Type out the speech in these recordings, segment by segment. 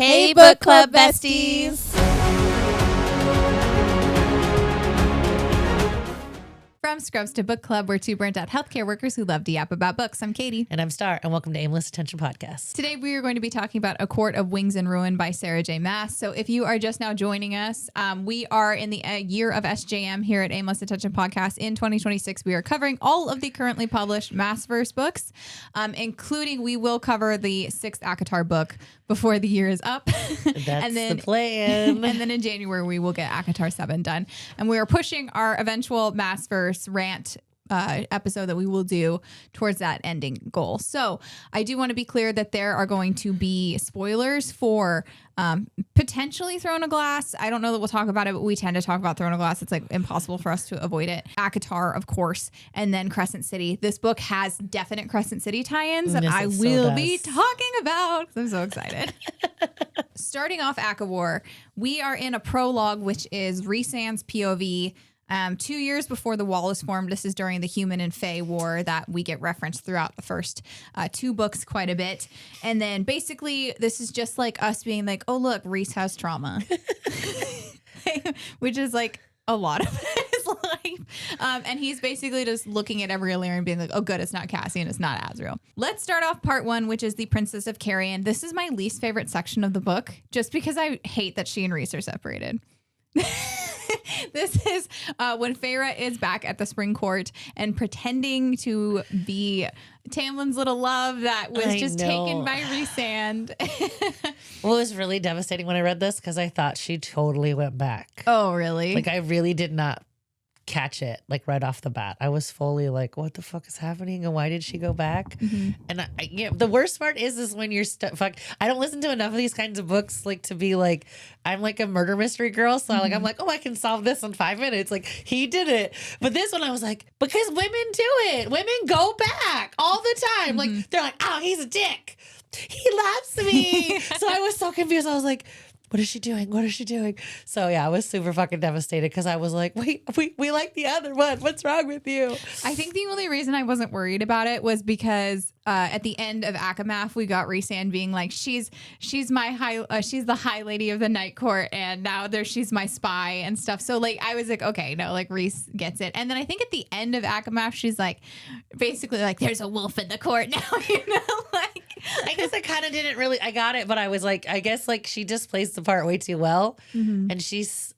Hey, book club besties. From Scrubs to Book Club, we're two burnt out healthcare workers who love to yap about books. I'm Katie. And I'm Star, and welcome to Aimless Attention Podcast. Today we are going to be talking about A Court of Wings and Ruin by Sarah J. Maas. So if you are just now joining us, we are in the year of SJM here at Aimless Attention Podcast. In 2026, we are covering all of the currently published Maasverse books, including we will cover the 6th ACOWAR book before the year is up. That's and then, the plan. And then in January, we will get ACOWAR 7 done. And we are pushing our eventual Maasverse rant episode that we will do towards that ending goal. So I do want to be clear that there are going to be spoilers for potentially Throne of Glass. I don't know that we'll talk about it, but we tend to talk about Throne of Glass. It's like impossible for us to avoid it. ACOWAR, of course, and then Crescent City. This book has definite Crescent City tie-ins that I will be talking about. I'm so excited. Starting off ACOWAR, we are in a prologue, which is Rhysand's POV. 2 years before the Wall is formed. This is during the Human and Fae War that we get referenced throughout the first 2 books quite a bit. And then basically this is just like us being like, oh, look, Rhys has trauma, which is like a lot of his life. And he's basically just looking at every Illyrian being like, oh, good, it's not Cassian, it's not Azriel. Let's start off part 1, which is the Princess of Carrion. This is my least favorite section of the book, just because I hate that she and Rhys are separated. This is when Feyre is back at the Spring Court and pretending to be Tamlin's little love that was just taken by Rhysand. Well, it was really devastating when I read this because I thought she totally went back. Oh, really? Like, I really did not catch it like right off the bat. I was fully like, what the fuck is happening and why did she go back? Mm-hmm. And the worst part is when you're I don't listen to enough of these kinds of books like to be like, I'm like a murder mystery girl, so mm-hmm. I'm like, oh, I can solve this in 5 minutes, like he did it. But this one I was like, because women do it, women go back all the time. Mm-hmm. Like they're like, oh, he's a dick, he loves me. So I was so confused. I was like, what is she doing? What is she doing? So yeah, I was super fucking devastated because I was like, wait, we like the other one. What's wrong with you? I think the only reason I wasn't worried about it was because at the end of ACOMAF, we got Rhysand being like, she's the high lady of the Night Court, and now she's my spy and stuff. So like I was like, okay, no, like Rhys gets it. And then I think at the end of ACOMAF, she's like, basically like, there's a wolf in the court now, you know, like. I guess I kind of didn't really, I got it, but I was like, I guess like she just plays the part way too well. Mm-hmm. And she's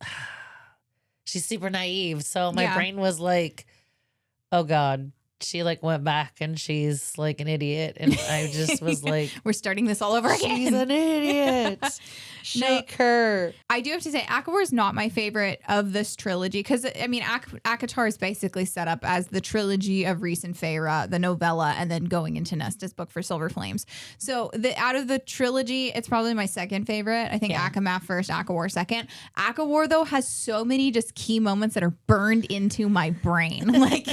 super naive. So my brain was like, oh God, she like went back and she's like an idiot. And I just was like, we're starting this all over again. She's an idiot. Shake her. I do have to say, ACOWAR is not my favorite of this trilogy because, I mean, ACOTAR is basically set up as the trilogy of Rhys and Feyre, the novella, and then going into Nesta's book for Silver Flames. So out of the trilogy, it's probably my second favorite. I think ACOMAF first, ACOWAR second. ACOWAR, though, has so many just key moments that are burned into my brain, like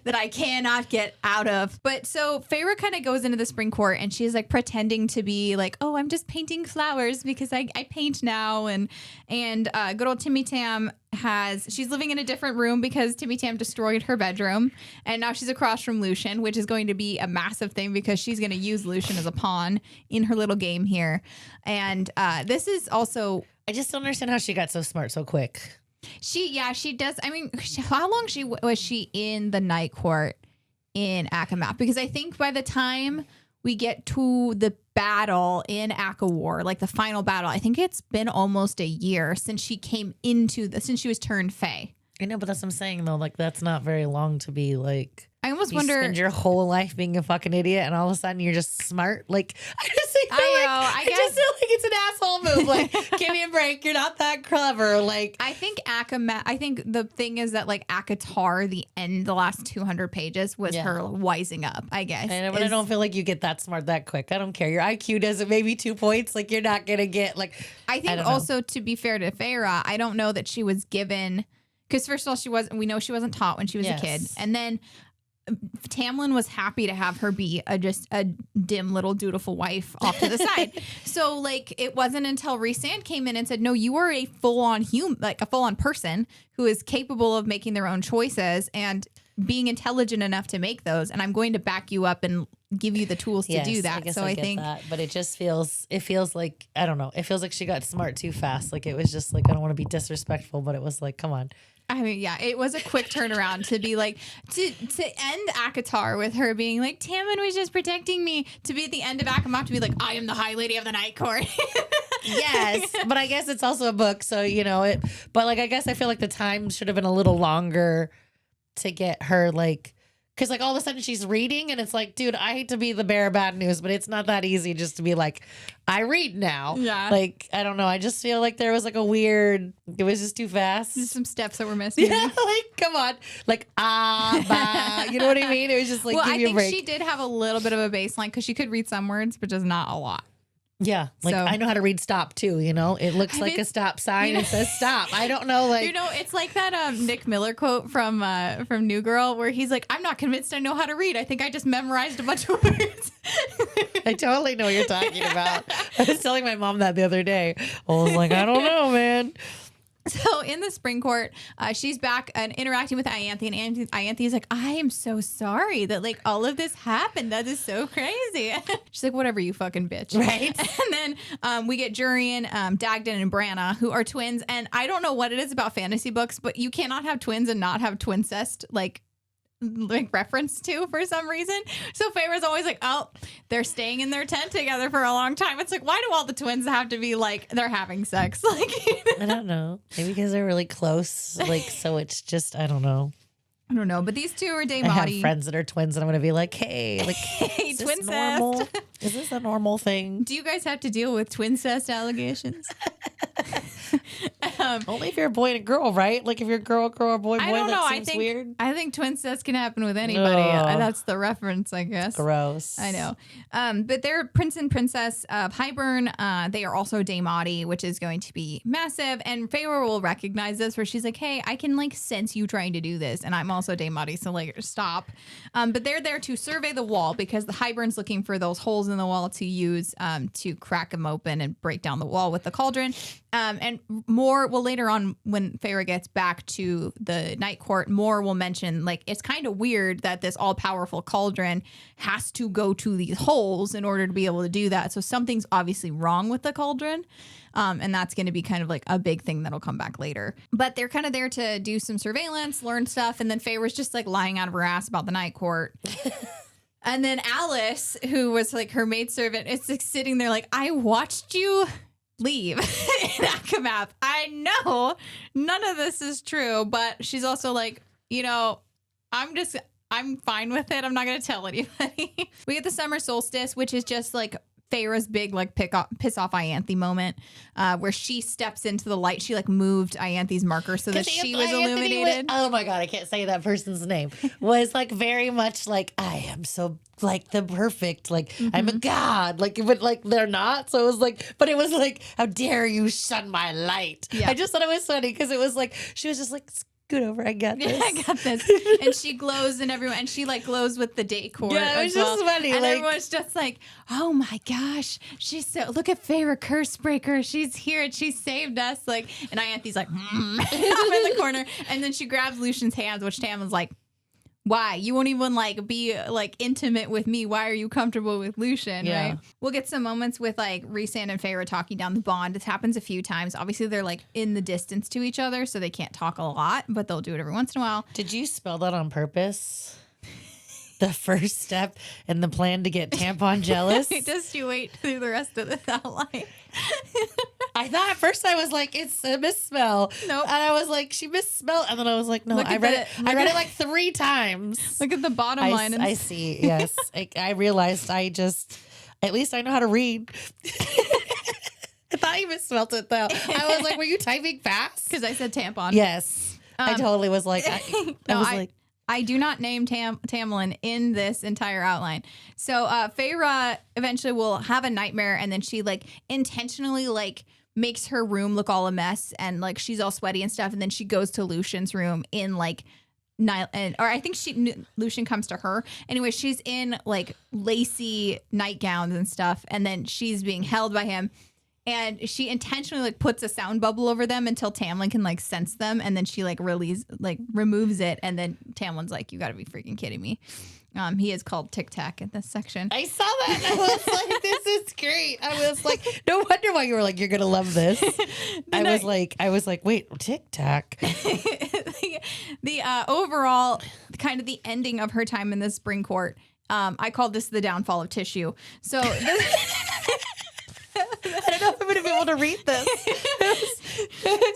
that I cannot get out of. But so Feyre kind of goes into the Spring Court and she's like pretending to be like, oh, I'm just painting flowers because I paint now, and good old Timmy Tam she's living in a different room because Timmy Tam destroyed her bedroom, and now she's across from Lucian, which is going to be a massive thing because she's going to use Lucian as a pawn in her little game here. And this is also, I just don't understand how she got so smart so quick. She does. I mean, how long was she in the Night Court in ACOMAF? Because I think by the time we get to the battle in ACOWAR, like the final battle, I think it's been almost a year since she came since she was turned Fae. I know, but that's what I'm saying though. Like that's not very long to be like. I almost wonder. Spend your whole life being a fucking idiot, and all of a sudden you're just smart. Like I just feel I just feel like it's an asshole move. Like, give me a break. You're not that clever. Like I think I think the thing is that like ACOTAR, the last 200 pages was her wising up. I guess. But I don't feel like you get that smart that quick. I don't care. Your IQ doesn't maybe 2 points. Like you're not gonna get like. I think also to be fair to Feyre, I don't know that she was given, because first of all we know she wasn't taught when she was a kid, and then Tamlin was happy to have her be just a dim little dutiful wife off to the side. So like it wasn't until Rhysand came in and said, no, you are a full-on human, like a full-on person who is capable of making their own choices and being intelligent enough to make those, and I'm going to back you up and give you the tools to do that. I guess so I get think that, but it feels like, I don't know. It feels like she got smart too fast. Like it was just like, I don't want to be disrespectful, but it was like, come on. I mean, yeah, it was a quick turnaround to be like, to end ACOWAR with her being like, Tamlin was just protecting me, to be at the end of ACOWAR to be like, I am the High Lady of the Night Court. Yes, but I guess it's also a book, so but like I guess I feel like the time should have been a little longer to get her, like, because like all of a sudden she's reading and it's like, dude, I hate to be the bearer of bad news, but it's not that easy just to be like, I read now. Yeah. Like, I don't know. I just feel like there was like it was just too fast. Just some steps that were missing. Yeah, like, come on. Like, you know what I mean? It was just like, well, give I me a think break. she did have a little bit of a baseline because she could read some words, but just not a lot. Yeah, like So- I know how to read stop too, it looks like a stop sign and says stop. I don't know, like, It's like that Nick Miller quote from New Girl where he's like, I'm not convinced I know how to read. I think I just memorized a bunch of words. I totally know what you're talking about. I was telling my mom that the other day. I was like, I don't know, man. So in the Spring Court, she's back and interacting with Ianthe, and Ianthe's like, I am so sorry that like all of this happened. That is so crazy. She's like, whatever, you fucking bitch. Right. And then we get Jurian, Dagden, and Branna, who are twins. And I don't know what it is about fantasy books, but you cannot have twins and not have twincest, like reference to for some reason. So Feyre's always like, oh, they're staying in their tent together for a long time. It's like, why do all the twins have to be like they're having sex? Like, I don't know. Maybe because they're really close. Like, so it's just, I don't know. I don't know, but these two are I have Daemati. friends that are twins and I'm going to be like, hey, like, Hey, is this twincest. normal? Is this a normal thing? Do you guys have to deal with twincest allegations? Only if you're a boy and a girl, right? Like if you're a girl, boy, I don't know. that seems weird. I think twincest can happen with anybody. No. That's the reference, I guess. Gross. I know. But they're Prince and Princess of Hybern. They are also Daemati, which is going to be massive. And Feyre will recognize this where she's like, hey, I can like sense you trying to do this. And I'm also Daemati, so like stop. But they're there to survey the wall because the Hybern's looking for those holes in the wall to use to crack them open and break down the wall with the cauldron. And more, well, later on when Feyre gets back to the Night Court, more will mention, like, it's kind of weird that this all-powerful cauldron has to go to these holes in order to be able to do that. So something's obviously wrong with the cauldron. And that's going to be kind of like a big thing that'll come back later. But they're kind of there to do some surveillance, learn stuff. And then Feyre's just like lying out of her ass about the Night Court. And then Alice, who was like her maidservant, is like sitting there like, I watched you leave in ACOWAR. I know none of this is true, but she's also like, I'm fine with it. I'm not going to tell anybody. We get the summer solstice, which is just like Feyre's big like piss off Ianthe moment, where she steps into the light. She like moved Ianthe's marker so that she was illuminated. Oh my god, I can't say that person's name. Was like very much like, I am so like the perfect, like I'm a god, like, but like they're not. So it was like, but it was like, how dare you shun my light? Yeah. I just thought it was funny because it was like she was just like, scoot over, I got this. Yeah, I got this. And she glows and she like glows with the decor. Yeah, it was just funny. And like, everyone's just like, oh my gosh, she's so, look at Feyre Cursebreaker. She's here and she saved us. Like, and Ianthe's like, up in the corner. And then she grabs Lucian's hands, which Tam was like, why? You won't even like be like intimate with me. Why are you comfortable with Lucian? Yeah. Right. We'll get some moments with like Rhysand and Feyre talking down the bond. This happens a few times. Obviously, they're like in the distance to each other, so they can't talk a lot, but they'll do it every once in a while. did you spell that on purpose? The first step in the plan to get tampon jealous? Just you wait through the rest of this outline. I thought at first I was like, it's a misspell. Nope. And I was like, she misspelled. And then I was like, no, Look I at read the- it. look I read at- it like 3 times. Look at the bottom line. I see. Yes. I realized at least I know how to read. I thought you misspelled it though. I was like, were you typing fast? Because I said tampon. Yes. I totally was like, I do not name Tamlin in this entire outline. So Feyre eventually will have a nightmare, and then she like intentionally like makes her room look all a mess, and like she's all sweaty and stuff, and then she goes to Lucian's room in like or I think Lucian comes to her. Anyway, she's in like lacy nightgowns and stuff, and then she's being held by him. And she intentionally like puts a sound bubble over them until Tamlin can like sense them, and then she like removes it, and then Tamlin's like, "You got to be freaking kidding me." He is called Tic Tac in this section. I saw that. I was like, "This is great." I was like, "No wonder why you were like, you're gonna love this." I was like, "Wait, Tic Tac." The overall kind of the ending of her time in the spring court. I called this the downfall of tissue. So. I don't know if I'm going to be able to read this.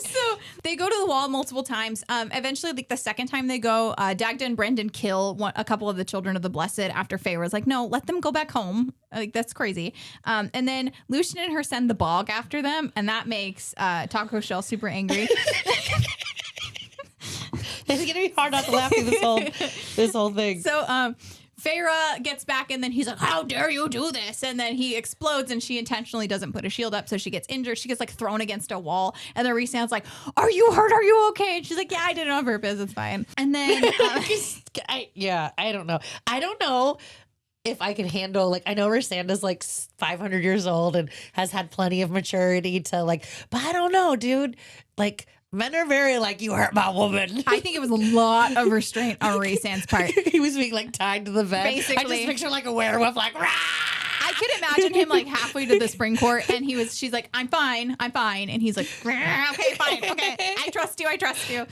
So they go to the wall multiple times. Eventually, like the second time they go, Dagda and Brendan kill a couple of the children of the Blessed after Feyre's like, no, let them go back home. Like, that's crazy. And then Lucian and her send the bog after them, and that makes Taco Shell super angry. It's going to be hard not to laugh through this whole thing. So, Feyre gets back, and then he's like, how dare you do this? And then he explodes, and she intentionally doesn't put a shield up, so she gets injured. She gets like thrown against a wall, and then Rhysand's like, are you hurt? Are you okay? And she's like, yeah, I did it on purpose. It's fine. And then I don't know. I don't know if I can handle, like, I know Rhysand's like 500 years old and has had plenty of maturity to like, but I don't know, dude. Like, men are very like, you hurt my woman. I think it was a lot of restraint on Rhysand's part. He was being like tied to the bed. Basically. I just picture like a werewolf like, rah! I could imagine him like halfway to the spring court, and she's like, I'm fine. And he's like, okay, fine. Okay. I trust you.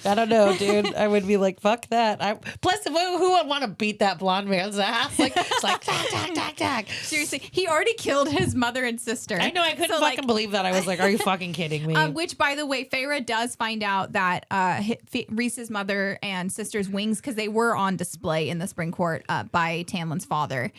I don't know, dude. I would be like, fuck that. Plus, who would want to beat that blonde man's ass? Like, it's like, tack. Seriously, he already killed his mother and sister. I know. I couldn't fucking believe that. I was like, are you fucking kidding me? Which, by the way, Feyre does find out that Rhys's mother and sister's wings, because they were on display in the spring court by Tamlin's father.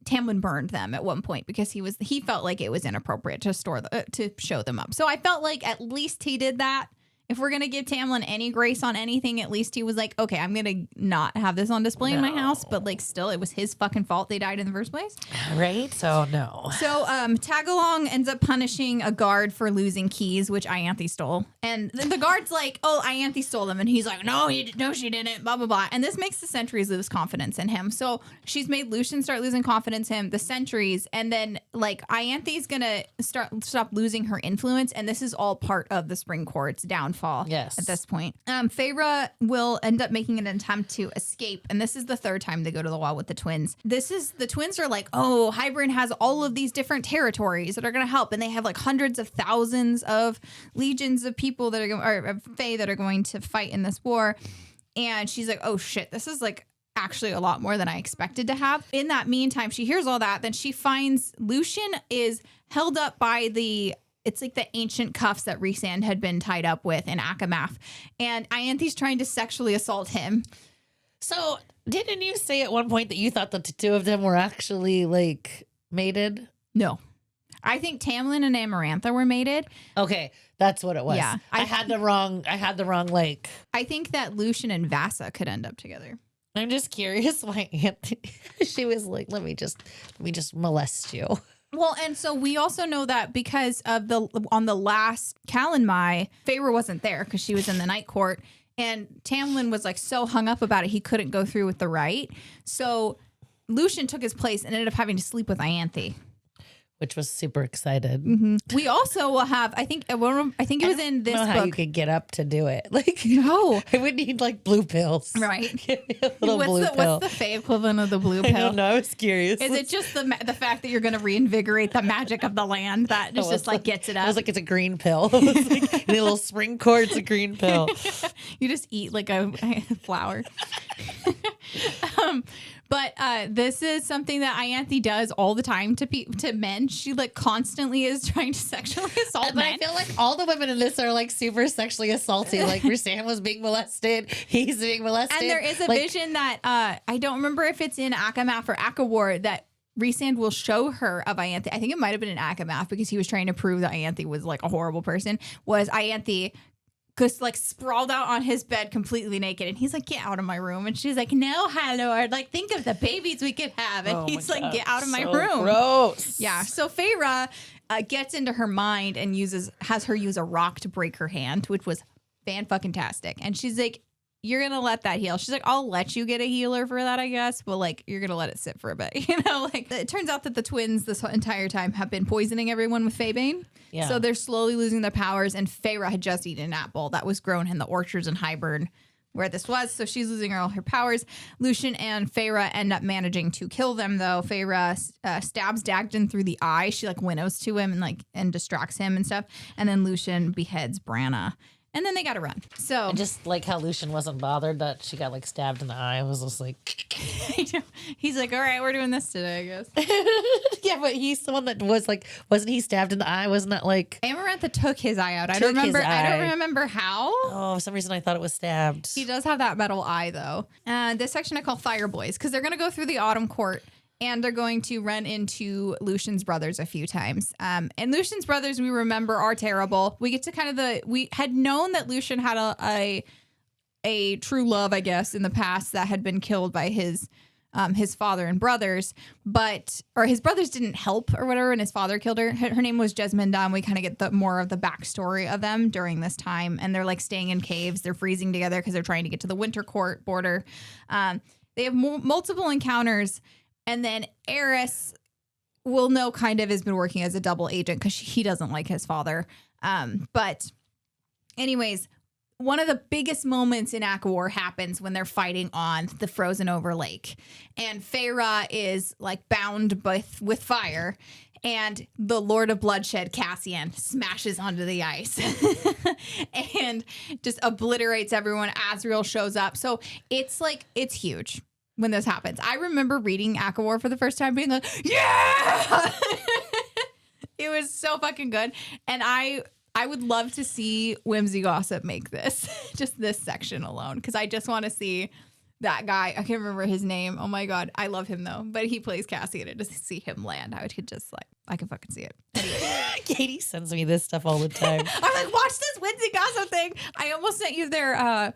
Tamlin burned them at one point because he felt like it was inappropriate to show them up. So I felt like at least he did that. If we're going to give Tamlin any grace on anything, at least he was like, okay, I'm going to not have this on display in my house. But like, still, it was his fucking fault they died in the first place. Right? So, no. So Tagalong ends up punishing a guard for losing keys, which Ianthe stole. And the guard's like, oh, Ianthe stole them. And he's like, no, she didn't, blah, blah, blah. And this makes the sentries lose confidence in him. So she's made Lucian start losing confidence in him, the sentries. And then like Ianthe's going to stop losing her influence. And this is all part of the spring court's downfall. Yes. At this point, Feyre will end up making an attempt to escape, and this is the third time they go to the wall with the twins. The twins are like, oh, Hybern has all of these different territories that are going to help, and they have like hundreds of thousands of legions of people that are Fae that are going to fight in this war. And she's like, oh shit, this is like actually a lot more than I expected to have. In that meantime, she hears all that, then she finds Lucian is held up by it's like the ancient cuffs that Rhysand had been tied up with in ACOWAR. And Ianthe's trying to sexually assault him. So, didn't you say at one point that you thought that the two of them were actually, like, mated? No. I think Tamlin and Amarantha were mated. Okay, that's what it was. Yeah. I had the wrong, like... I think that Lucian and Vassa could end up together. I'm just curious why she was like, let me just molest you. Well, and so we also know that because of on the last Calanmai, Feyre wasn't there because she was in the night court, and Tamlin was like so hung up about it he couldn't go through with the rite. So Lucian took his place and ended up having to sleep with Ianthe, which was super excited. Mm-hmm. We also will have, I think it was in this book. How you could get up to do it? Like, no, I would need like blue pills, right? What's the Fae equivalent of the blue pill? I don't know. I was curious. Is it just the fact that you're going to reinvigorate the magic of the land that just like gets it up? I was like, it's a green pill. It's like, in a little spring court, it's a green pill. You just eat like a flower. But this is something that Ianthe does all the time to men. She like constantly is trying to sexually assault men. I feel like all the women in this are like super sexually assaulty. Like Rhysand was being molested. He's being molested. And there is a vision that I don't remember if it's in ACOWAR or ACOWAR that Rhysand will show her of Ianthe. I think it might have been in ACOWAR because he was trying to prove that Ianthe was like a horrible person. Was Ianthe just like sprawled out on his bed completely naked, and he's like, get out of my room. And she's like, no, Lord, like think of the babies we could have. And he's like, get out of my room. Gross. Yeah. So Feyre gets into her mind and has her use a rock to break her hand, which was fan-fucking-tastic. And she's like, you're gonna let that heal. She's like, I'll let you get a healer for that, I guess, but like you're gonna let it sit for a bit. You know, like it turns out that the twins this entire time have been poisoning everyone with Faebane. Yeah. So they're slowly losing their powers, and Feyre had just eaten an apple that was grown in the orchards in Highburn where this was. So she's losing all her powers. Lucien and Feyre end up managing to kill them, though. Feyre stabs Dagden through the eye. She like winnows to him and distracts him and stuff. And then Lucien beheads Branna. And then they got to run. So And just like how Lucien wasn't bothered that she got like stabbed in the eye. I was just like, he's like, all right, we're doing this today, I guess. yeah, but he's the one that was like, wasn't he stabbed in the eye? Wasn't that like Amarantha took his eye out. I don't remember how. Oh, for some reason I thought it was stabbed. He does have that metal eye though. This section I call Fire Boys because they're gonna go through the Autumn Court. And they're going to run into Lucien's brothers a few times. And Lucien's brothers, we remember, are terrible. We get to we had known that Lucien had a true love, I guess, in the past that had been killed by his father and brothers, or his brothers didn't help or whatever, and his father killed her. Her name was Jesminda, and we kind of get more of the backstory of them during this time. And they're like staying in caves. They're freezing together because they're trying to get to the Winter Court border. They have multiple encounters. And then Eris will know kind of has been working as a double agent because he doesn't like his father. But anyways, one of the biggest moments in ACOWAR happens when they're fighting on the frozen over lake. And Feyre is like bound with fire. And the Lord of Bloodshed, Cassian, smashes onto the ice and just obliterates everyone. Azriel shows up. So it's huge. When this happens, I remember reading ACOWAR for the first time being like, yeah, it was so fucking good. And I would love to see Whimsy Gossip make this, just this section alone. Cause I just want to see that guy. I can't remember his name. Oh my God. I love him though, but he plays Cassian and just see him land. I could just I can fucking see it. Anyway. Katie sends me this stuff all the time. I'm like, watch this Whimsy Gossip thing. I almost sent you their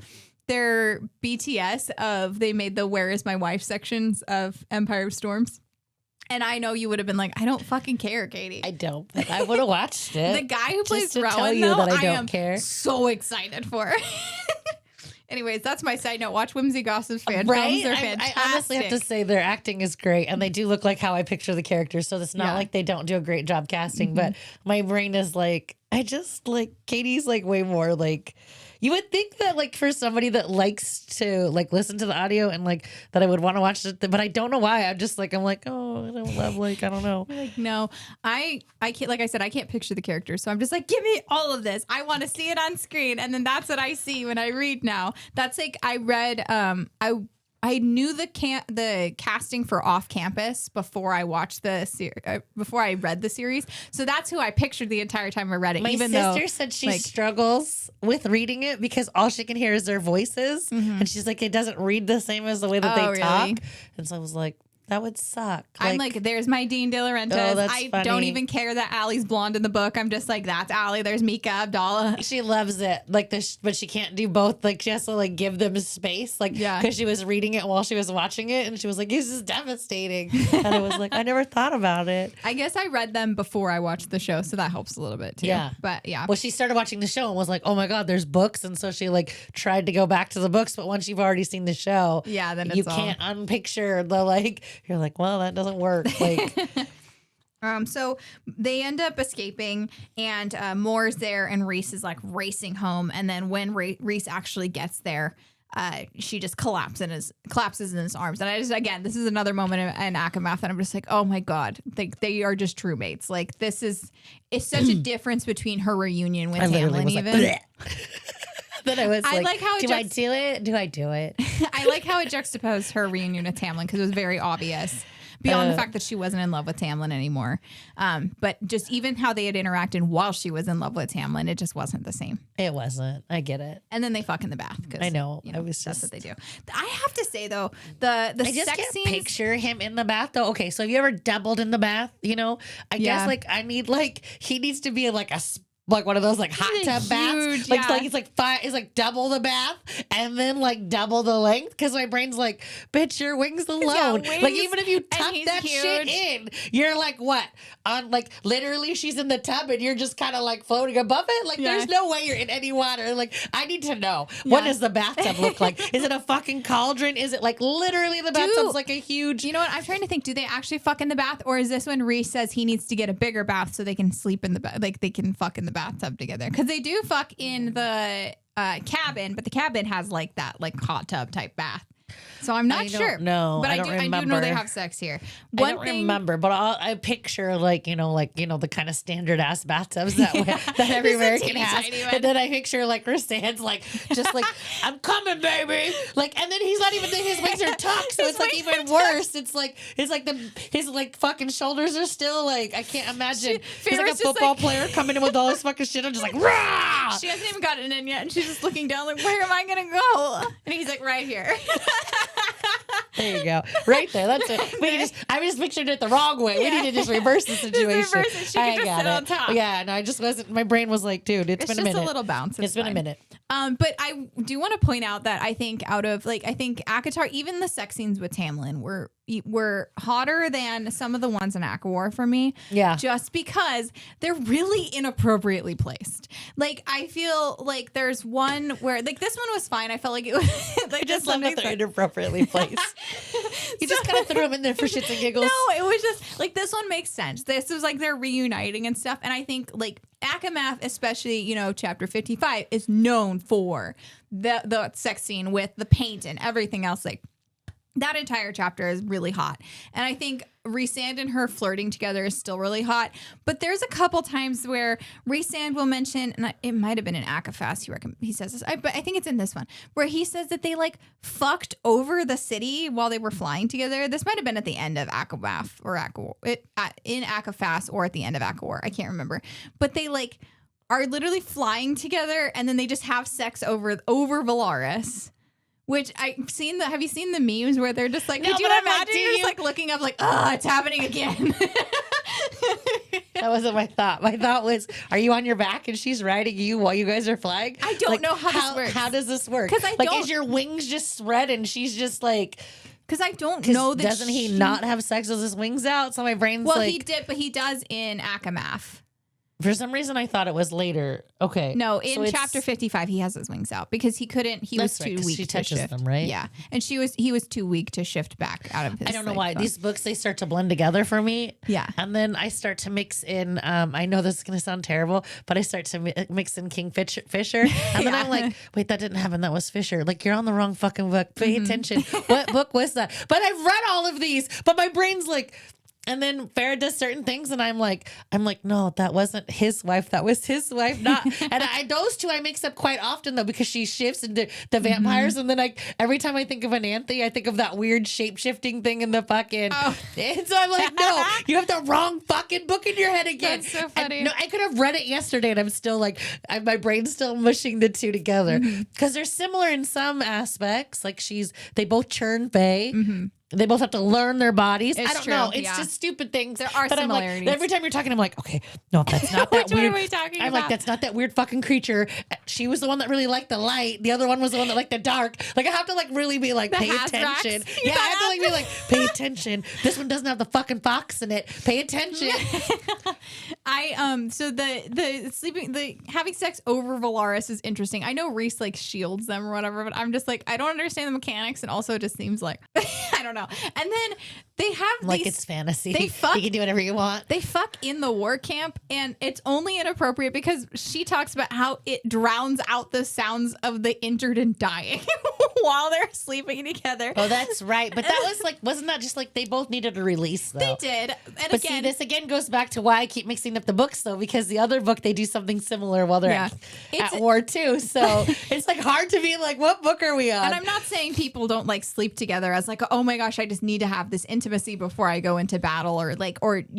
BTS of they made the Where Is My Wife sections of Empire of Storms. And I know you would have been like, I don't fucking care, Katie. I don't, but I would have watched it. The guy who plays to Rowan, tell you though, that I am don't care. So excited for. Anyways, that's my side note. Watch Whimsy Gossip's fan right? films. They're fantastic. I honestly have to say their acting is great, and they do look like how I picture the characters. So it's not like they don't do a great job casting, but my brain is like, I just like Katie's like way more like. You would think that like for somebody that likes to like listen to the audio and like that I would want to watch it, but I don't know why. I'm like, oh, I don't love I don't know. Like, no, I can't, like I said, I can't picture the characters. So I'm just like, give me all of this. I want to see it on screen. And then that's what I see when I read now. That's like, I read, I knew the casting for Off Campus before I watched before I read the series. So that's who I pictured the entire time I read it. My sister said she struggles with reading it because all she can hear is their voices. And she's like, it doesn't read the same as the way that they talk. And so I was like, that would suck. I'm like, there's my Dean De Laurentiis. I don't even care that Allie's blonde in the book. I'm just like, that's Allie. There's Mika Abdallah. She loves it. Like this, but she can't do both. Like she has to like give them space. Like, because she was reading it while she was watching it, and she was like, "This is devastating." And I was like, I never thought about it. I guess I read them before I watched the show, so that helps a little bit too. Yeah, but yeah. Well, she started watching the show and was like, "Oh my God, there's books," and so she like tried to go back to the books, but once you've already seen the show, then you can't unpicture the like. You're like, well, that doesn't work. Like, so they end up escaping, and Moore's there, and Rhys is like racing home. And then when Rhys actually gets there, she just collapses in his arms. And I just, again, this is another moment in ACOMAF that I'm just like, oh my God, they are just true mates. Like it's such a difference between her reunion with Tamlin even. Like, then I was like how do I do it? Do I do it? I like how it juxtaposed her reunion with Tamlin because it was very obvious. Beyond the fact that she wasn't in love with Tamlin anymore. But just even how they had interacted while she was in love with Tamlin, it just wasn't the same. It wasn't. I get it. And then they fuck in the bath. I know. I was that's what they do. I have to say, though, the I just sex can't scenes... picture him in the bath, though. Okay, so have you ever dabbled in the bath? You know? I guess, like, I need, like, he needs to be, like, a like one of those like hot It's tub baths. huge, Like, yeah. like it's like it's like double the bath and then like double the length. Cause my brain's like, bitch, your wings alone. wings, like even if you and tuck he's that shit huge. in, you're like what? On like literally she's in the tub and you're just kind of like floating above it. Like Yeah. there's no way you're in any water. Like I need to know, what Yeah. does the bathtub look like? Is it a fucking cauldron? Is it like literally the bathtub's like a huge? You know what? I'm trying to think. Do they actually fuck in the bath, or is this when Reese says he needs to get a bigger bath so they can sleep in the bath, like they can fuck in the bathtub together? Because they do fuck in the cabin, but the cabin has like that like hot tub type bath. So I'm not sure. No, but I I don't do remember. know they have sex here. I don't remember, but I picture like the kind of standard ass bathtubs that that every Just a American teeny has, tiny one. and then I picture like Roseanne's like just like I'm coming, baby, like, and then he's not even his wings are tucked, so His it's like wings even worse. It's like his like fucking shoulders are still like I can't imagine. He's like a Farrah's just football like- player coming in with all his fucking shit. I'm just like rah. She hasn't even gotten in yet, and she's just looking down like, where am I gonna go? And he's like, right here. There you go. Right there. That's it. I just pictured it the wrong way. We need to just reverse the situation. reverse it. She can just sit on top. Yeah, no, I just wasn't. My brain was like, dude, it's been a just minute. a little bounce. It's been a fine. minute. But I do want to point out that I think ACOWAR, even the sex scenes with Tamlin were hotter than some of the ones in ACOWAR for me. Yeah. Just because they're really inappropriately placed. Like, I feel like there's one where, like, this one was fine. I felt like it was like I just this love one that makes they're sense. inappropriately placed. You just kind of threw them in there for shits and giggles. No, it was just like this one makes sense. This is like they're reuniting and stuff. And I think like ACOMAF, especially, chapter 55, is known for the sex scene with the paint and everything else. Like that entire chapter is really hot. And I think Rhysand and her flirting together is still really hot. But there's a couple times where Rhysand will mention, and it might have been in ACOFAS, he says this, but I think it's in this one, where he says that they like fucked over the city while they were flying together. This might have been at the end of ACOMAF or in ACOFAS or at the end of ACOWAR. I can't remember. But they like are literally flying together and then they just have sex over Valaris. Which I've seen have you seen the memes where they're just like, No, could you but I'm like, imagine do you're just you- like looking up like, oh, it's happening again. That wasn't my thought. My thought was, are you on your back and she's riding you while you guys are flying? I don't know how this works. How does this work? 'Cause I like, don't- is your wings just spread and she's just like, Because I don't know that doesn't he not have sex with his wings out? So my brain's Well, like, he did, but he does in ACOMAF. for some reason I thought it was later. Okay. No, So in it's- chapter 55, he has his wings out because he couldn't. He was That's right, too 'cause weak she to touches shift them, right? Yeah, and he was too weak to shift back out of his. I don't know like, why phone. these books, they start to blend together for me. Yeah. And then I start to mix in, I know this is going to sound terrible, but I start to mix in King Fisher. And then Yeah. I'm like, wait, that didn't happen. That was Fisher. Like, you're on the wrong fucking book. Pay Mm-hmm. attention. What book was that? But I've read all of these, but my brain's like, and then Farrah does certain things, and I'm like, no, that wasn't his wife. That was his wife, not. And those two I mix up quite often though, because she shifts into the vampires, and then every time I think of Ananthe, I think of that weird shape shifting thing in the fucking. Oh. And so I'm like, no, you have the wrong fucking book in your head again. That's so And funny. no, I could have read it yesterday, and I'm still like, my brain's still mushing the two together because they're similar in some aspects. Like they both churn Fae. They both have to learn their bodies. It's I don't true, know. It's yeah. just stupid things. There are But I'm like, similarities. every time you're talking, I'm like, okay, no, that's not that Which one weird. are we talking I'm about? like, that's not that weird fucking creature. She was the one that really liked the light. The other one was the one that liked the dark. Like, I have to like really be like, The pay Hazraks? attention. You Yeah, I have to thought like be like, pay attention. This one doesn't have the fucking fox in it. Pay attention. So the having sex over Valaris is interesting. I know Reese like shields them or whatever, but I'm just like, I don't understand the mechanics, and also it just seems like I don't know. And then they have Like, these, it's fantasy. they fuck- You can do whatever you want. they fuck in the war camp, and it's only inappropriate because she talks about how it drowns out the sounds of the injured and dying while they're sleeping together. Oh, that's right. But that was like, wasn't that just like they both needed a release though? They did. And But again, see, this again goes back to why I keep mixing up the books, though, because the other book they do something similar while they're Yeah. at war too. So it's like hard to be like, what book are we on? and I'm not saying people don't like sleep together as like, oh my gosh, I just need to have this intimacy before I go into battle, or I could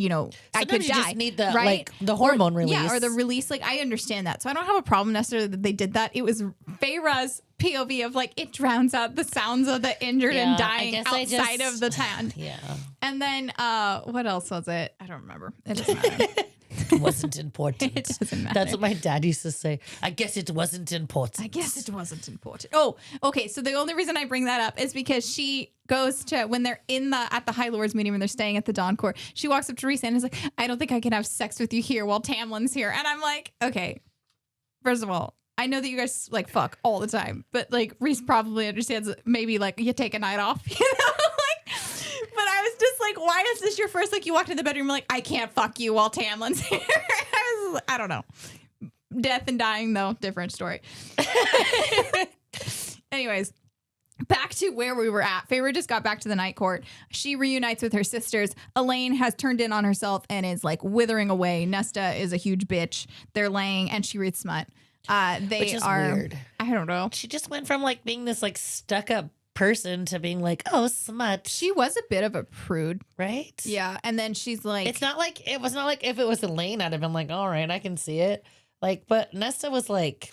Sometimes you die. just need the right? like the hormone release. Yeah, or the release. Like, I understand that. So I don't have a problem necessarily that they did that. It was Feyre's POV of like, it drowns out the sounds of the injured Yeah, and I dying guess I outside just- of the tent. Yeah. And then what else was it? I don't remember. It doesn't matter. It wasn't important. It doesn't matter. That's what my dad used to say. I guess it wasn't important. I guess it wasn't important. Oh, okay. So the only reason I bring that up is because she goes to, when they're at the High Lords meeting, when they're staying at the Dawn Court, she walks up to Rhys and is like, I don't think I can have sex with you here while Tamlin's here. And I'm like, okay, first of all, I know that you guys like fuck all the time, but like Rhys probably understands maybe like you take a night off, you know? But I was just like, why is this your first? Like, you walked in the bedroom, like, I can't fuck you while Tamlin's here. I don't know. Death and dying, though, different story. Anyways, back to where we were at. Feyre just got back to the Night Court. She reunites with her sisters. Elaine has turned in on herself and is like withering away. Nesta is a huge bitch. They're laying, and she reads smut. Which is weird. I don't know. She just went from like being this like stuck up person to being like, oh, smut. She was a bit of a prude, right? Yeah, and then she's like, it's not like if it was Elaine, I'd have been like, all right, I can see it. Like, but Nesta was like,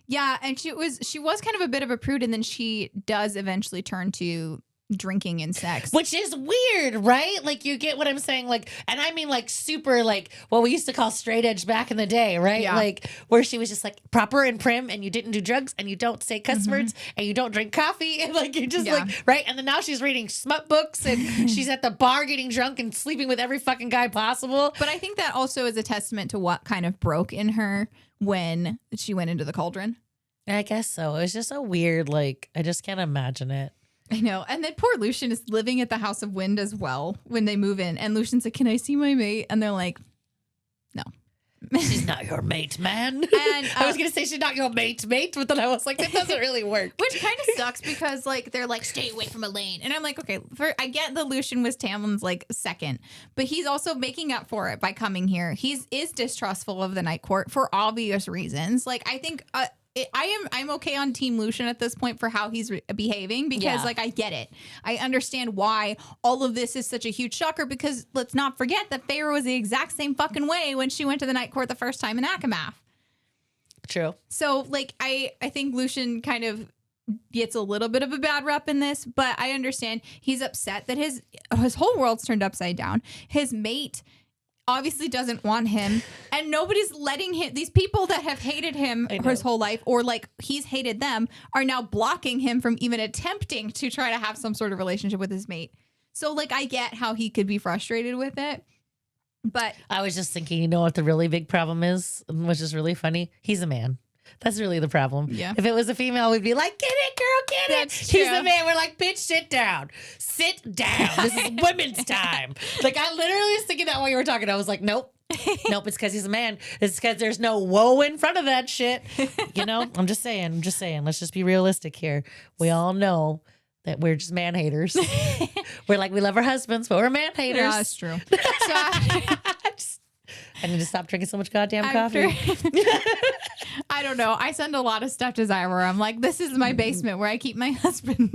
yeah, and she was kind of a bit of a prude, and then she does eventually turn to drinking and sex, which is weird, right? Like, you get what I'm saying, like, and I mean like super like what we used to call straight edge back in the day, right? Yeah. Like where she was just like proper and prim, and you didn't do drugs, and you don't say cuss words, and you don't drink coffee, and like you're just like, right? And then now she's reading smut books, and she's at the bar getting drunk and sleeping with every fucking guy possible. But I think that also is a testament to what kind of broke in her when she went into the cauldron. I guess so. It was just a weird, like, I just can't imagine it. I know. And then poor Lucien is living at the House of Wind as well when they move in. And Lucian's like, can I see my mate? And they're like, no. She's not your mate, man. And I was going to say she's not your mate, but then I was like, that doesn't really work. Which kind of sucks because, like, they're like, stay away from Elaine. And I'm like, okay, I get that Lucien was Tamlin's, like, second. But he's also making up for it by coming here. He is distrustful of the Night Court for obvious reasons. Like, I think... I'm okay on Team Lucien at this point for how he's behaving because like I get it. I understand why all of this is such a huge shocker because let's not forget that Feyre was the exact same fucking way when she went to the Night Court the first time in ACOWAR. True. So like I think Lucien kind of gets a little bit of a bad rep in this, but I understand he's upset that his whole world's turned upside down. His mate obviously doesn't want him, and nobody's letting him. These people that have hated him his whole life, or like he's hated them, are now blocking him from even attempting to try to have some sort of relationship with his mate. So like I get how he could be frustrated with it, but I was just thinking, you know what the really big problem is, which is really funny? He's a man. That's really the problem. Yeah. If it was a female, we'd be like, get it, girl, get it. He's the man. We're like, bitch, sit down. Sit down. This is women's time. Like, I literally was thinking that while you were talking. I was like, nope. Nope, it's because he's a man. It's because there's no whoa in front of that shit. You know, I'm just saying. Let's just be realistic here. We all know that we're just man haters. We're like, we love our husbands, but we're man haters. yeah, that's true. I need to stop drinking so much goddamn coffee. I don't know. I send a lot of stuff to Zyra. I'm like, this is my basement where I keep my husband.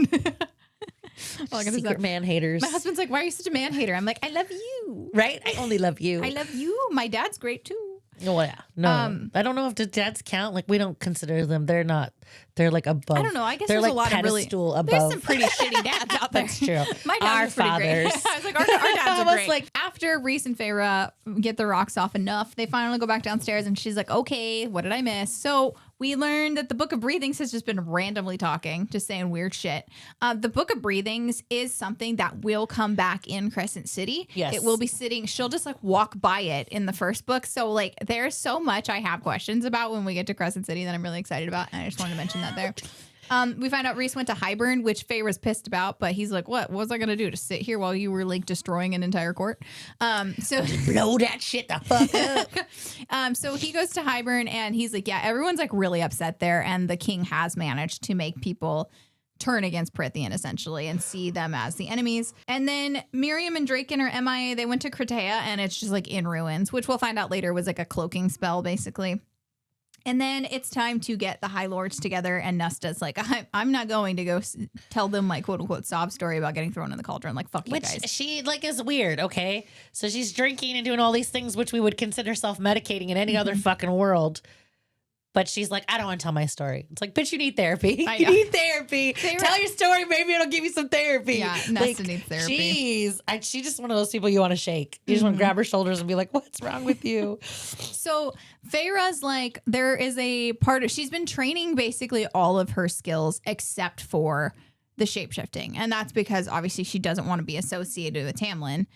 Secret man haters. My husband's like, why are you such a man hater? I'm like, I love you. Right? I only love you. I love you. My dad's great too. Oh, yeah. No, I don't know if the dads count. Like, we don't consider them. They're not. They're like above. I don't know. I guess they're there's like a lot of really. above. There's some pretty shitty dads out there. That's true. My dad's pretty fathers. great. I was like, our dads are great. Like, after Rhys and Feyre get the rocks off enough, they finally go back downstairs, and she's like, okay, what did I miss? So we learned that the Book of Breathings has just been randomly talking, just saying weird shit. The Book of Breathings is something that will come back in Crescent City. Yes. It will be sitting. She'll just like walk by it in the first book. So like, there's so much I have questions about when we get to Crescent City that I'm really excited about. And I just wanted to mention that there. We find out Rhys went to Hybern, which Feyre's pissed about, but he's like, what was I going to do? To sit here while you were like destroying an entire court? So blow that shit the fuck up. So he goes to Hybern and he's like, yeah, everyone's like really upset there. And the king has managed to make people turn against Prythian essentially and see them as the enemies. And then Miriam and Draken are MIA. They went to Cretea and it's just like in ruins, which we'll find out later was like a cloaking spell basically. And then it's time to get the High Lords together, and Nesta's like, I'm not going to go tell them my quote unquote sob story about getting thrown in the cauldron. Like, fuck you guys. Which she like is weird, okay? So she's drinking and doing all these things which we would consider self-medicating in any other fucking world. But she's like, I don't want to tell my story. It's like, bitch, you need therapy. I You know. need therapy. Tell your story. Maybe it'll give you some therapy. Yeah, Nesta needs therapy. Jeez. She's just one of those people you want to shake. You just want to grab her shoulders and be like, what's wrong with you? So Feyre's like, there is a part of, she's been training basically all of her skills except for the shapeshifting. And that's because obviously she doesn't want to be associated with Tamlin.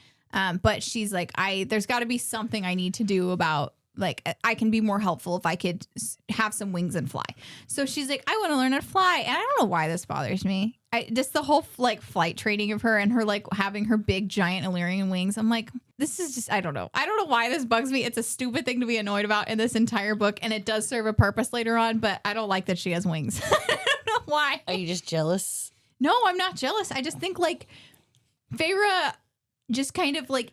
But she's like, there's got to be something I need to do about, like, I can be more helpful if I could have some wings and fly. So she's like, I want to learn how to fly. And I don't know why this bothers me. Just the whole like flight training of her and her like having her big giant Illyrian wings. I'm like, this is just, I don't know. I don't know why this bugs me. It's a stupid thing to be annoyed about in this entire book. And it does serve a purpose later on, but I don't like that she has wings. I don't know why. Are you just jealous? No, I'm not jealous. I just think like Feyre just kind of like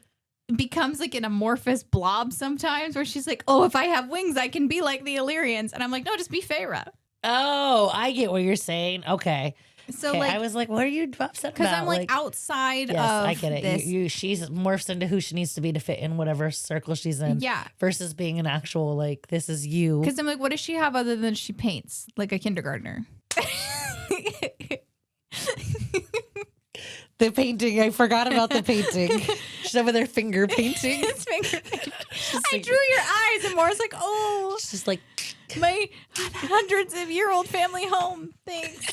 becomes like an amorphous blob sometimes where she's like, oh, if I have wings, I can be like the Illyrians. And I'm like, no, just be Feyre. Oh, I get what you're saying. Okay. So Okay, like, I was like, what are you upset about? because I'm like outside yes, of I get it. this. She's morphs into who she needs to be to fit in whatever circle she's in. Yeah. Versus being an actual, like, this is you. Because I'm like, what does she have other than she paints like a kindergartner? The painting. I forgot about the painting. She's over there finger painting. It's finger painting. I drew your eyes, and Maura's like, oh, She's just like, my hundreds of year old family home. Thanks.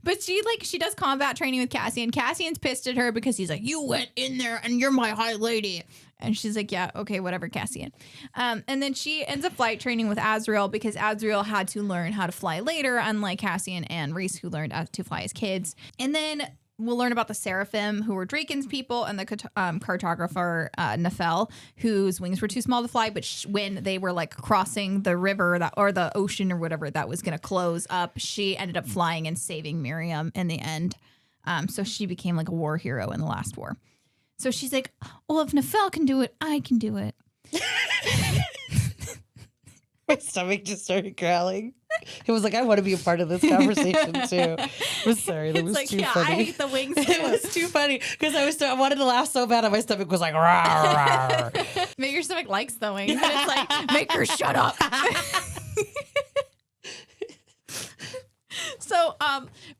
But she does combat training with Cassian. Cassian's pissed at her because he's like, you went in there and you're my high lady. And she's like, yeah, okay, whatever, Cassian. And then she ends up flight training with Azriel because Azriel had to learn how to fly later, unlike Cassian and Rhys, who learned how to fly as kids. And then we'll learn about the Seraphim, who were Draken's people, and the cartographer Nefel, whose wings were too small to fly. But when they were like crossing the river or the ocean or whatever that was going to close up, she ended up flying and saving Miriam in the end. So she became like a war hero in the last war. So she's like, well, if Nefel can do it, I can do it. my stomach just started growling. It was like, I want to be a part of this conversation too. I'm sorry, that was like, too yeah, funny. I hate the wings. It was too funny because I wanted to laugh so bad, and my stomach was like, rawr, rawr. Maybe your stomach likes the wings, and it's like, make her shut up. So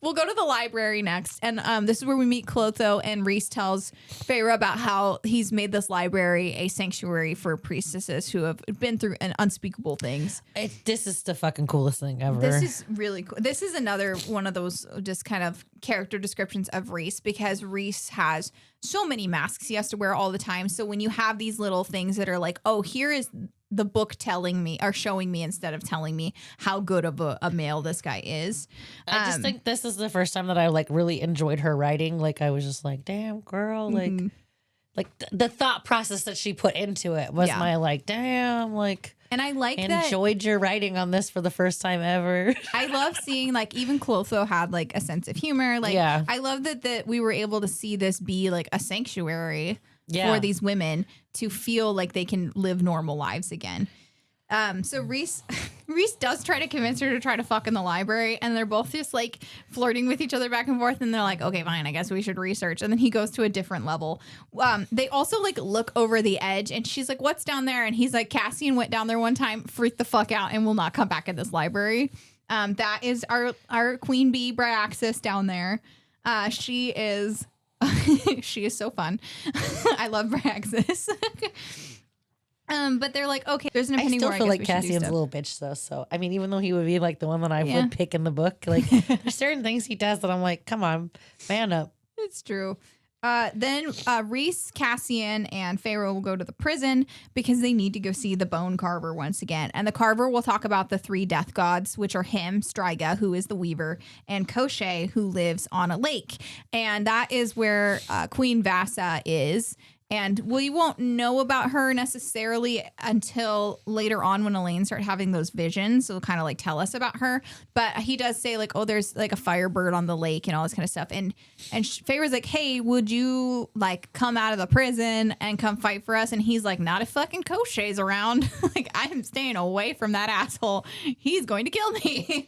we'll go to the library next, and this is where we meet Clotho, and Rhys tells Feyre about how he's made this library a sanctuary for priestesses who have been through unspeakable things. This is the fucking coolest thing ever. This is really cool. This is another one of those just kind of character descriptions of Rhys, because Rhys has so many masks he has to wear all the time. So when you have these little things that are like, oh, here is the book telling me or showing me instead of telling me how good of a male this guy is. I just think this is the first time that I like really enjoyed her writing. Like I was just like, damn girl, like the thought process that she put into it was my like, damn, like. And I like enjoyed your writing on this for the first time ever. I love seeing like even Clotho had like a sense of humor. Like I love that we were able to see this be like a sanctuary for these women to feel like they can live normal lives again. So Rhys does try to convince her to try to fuck in the library, and they're both just like flirting with each other back and forth, and they're like, okay, fine, I guess we should research. And then he goes to a different level. They also like look over the edge, and she's like, what's down there? And he's like, Cassian went down there one time, freaked the fuck out, and will not come back in this library. That is our queen bee Bryaxis down there. She is she is so fun. I love Bryaxis. But they're like, okay, there's an impending war. I still feel like Cassian's a little bitch though. So I mean, even though he would be like the one that I would pick in the book, like there's certain things he does that I'm like, come on, man up. It's true. Then Rhys, Cassian, and Feyre will go to the prison because they need to go see the bone carver once again. And the carver will talk about the 3 death gods, which are him, Striga, who is the weaver, and Koschei, who lives on a lake. And that is where Queen Vassa is. And we won't know about her necessarily until later on when Elaine starts having those visions. So it'll kind of like tell us about her. But he does say like, oh, there's like a firebird on the lake and all this kind of stuff. And Feyre's like, hey, would you like come out of the prison and come fight for us? And he's like, not if fucking Koschei's around. Like, I am staying away from that asshole. He's going to kill me.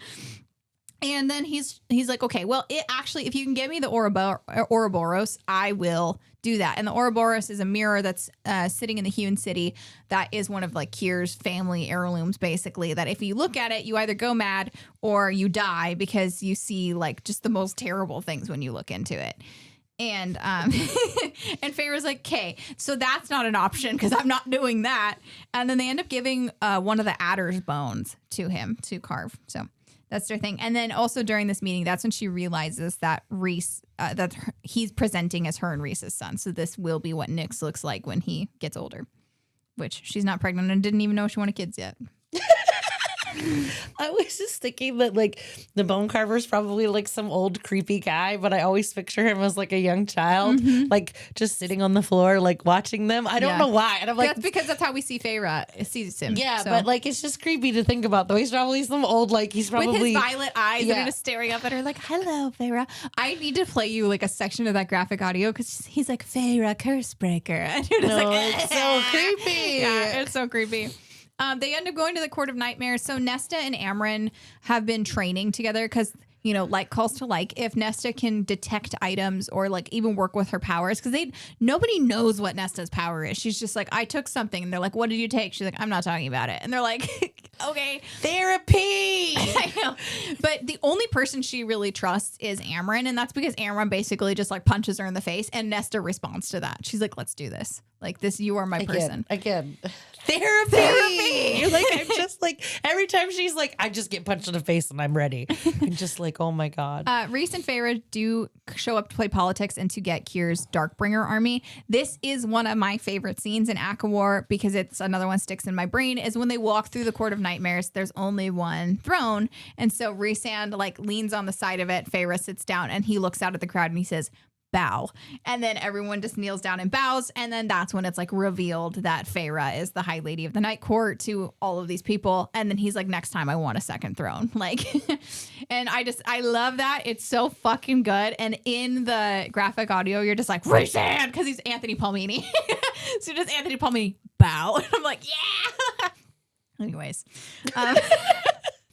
And then he's like, okay, well, if you can get me the Ouroboros, I will do that. And the Ouroboros is a mirror that's sitting in the Hewn City. That is one of like Kyr's family heirlooms, basically, that if you look at it, you either go mad or you die because you see like just the most terrible things when you look into it. And and Feyre's like, okay, so that's not an option because I'm not doing that. And then they end up giving one of the adder's bones to him to carve. So that's their thing. And then also during this meeting, that's when she realizes that Rhys, he's presenting as her and Rhys's son. So this will be what Nyx looks like when he gets older, which she's not pregnant and didn't even know she wanted kids yet. I was just thinking that like the bone carver's probably like some old creepy guy, but I always picture him as like a young child, like just sitting on the floor, like watching them. I don't know why. And I'm like, that's because that's how we see Feyre sees him. Yeah, so. But like it's just creepy to think about though. He's probably some old, like he's probably with his violet eyes that are just staring up at her like, hello, Feyre. I need to play you like a section of that graphic audio because he's like, Feyre, Cursebreaker. And you're just it's so creepy. Yeah, it's so creepy. They end up going to the Court of Nightmares. So Nesta and Amren have been training together because, you know, like calls to like. If Nesta can detect items or like even work with her powers, because nobody knows what Nesta's power is. She's just like, I took something. And they're like, what did you take? She's like, I'm not talking about it. And they're like, okay. Therapy. I know. But the only person she really trusts is Amren. And that's because Amren basically just like punches her in the face. And Nesta responds to that. She's like, let's do this. Like this, you are my person. Again. Therapy. You're like, I'm just like, every time she's like, I just get punched in the face and I'm ready. I'm just like, oh my God. Rhys and Feyre do show up to play politics and to get Kyr's Darkbringer army. This is one of my favorite scenes in ACOWAR because it's another one sticks in my brain is when they walk through the Court of Nightmares, there's only one throne. And so Rhysand like leans on the side of it. Feyre sits down and he looks out at the crowd and he says, bow. And then everyone just kneels down and bows. And then that's when it's like revealed that Feyre is the High Lady of the Night Court to all of these people. And then he's like, next time I want a second throne. Like, and I love that. It's so fucking good. And in the graphic audio, you're just like, Rhysand, because he's Anthony Palmini. So just Anthony Palmini, bow. And I'm like, yeah. Anyways.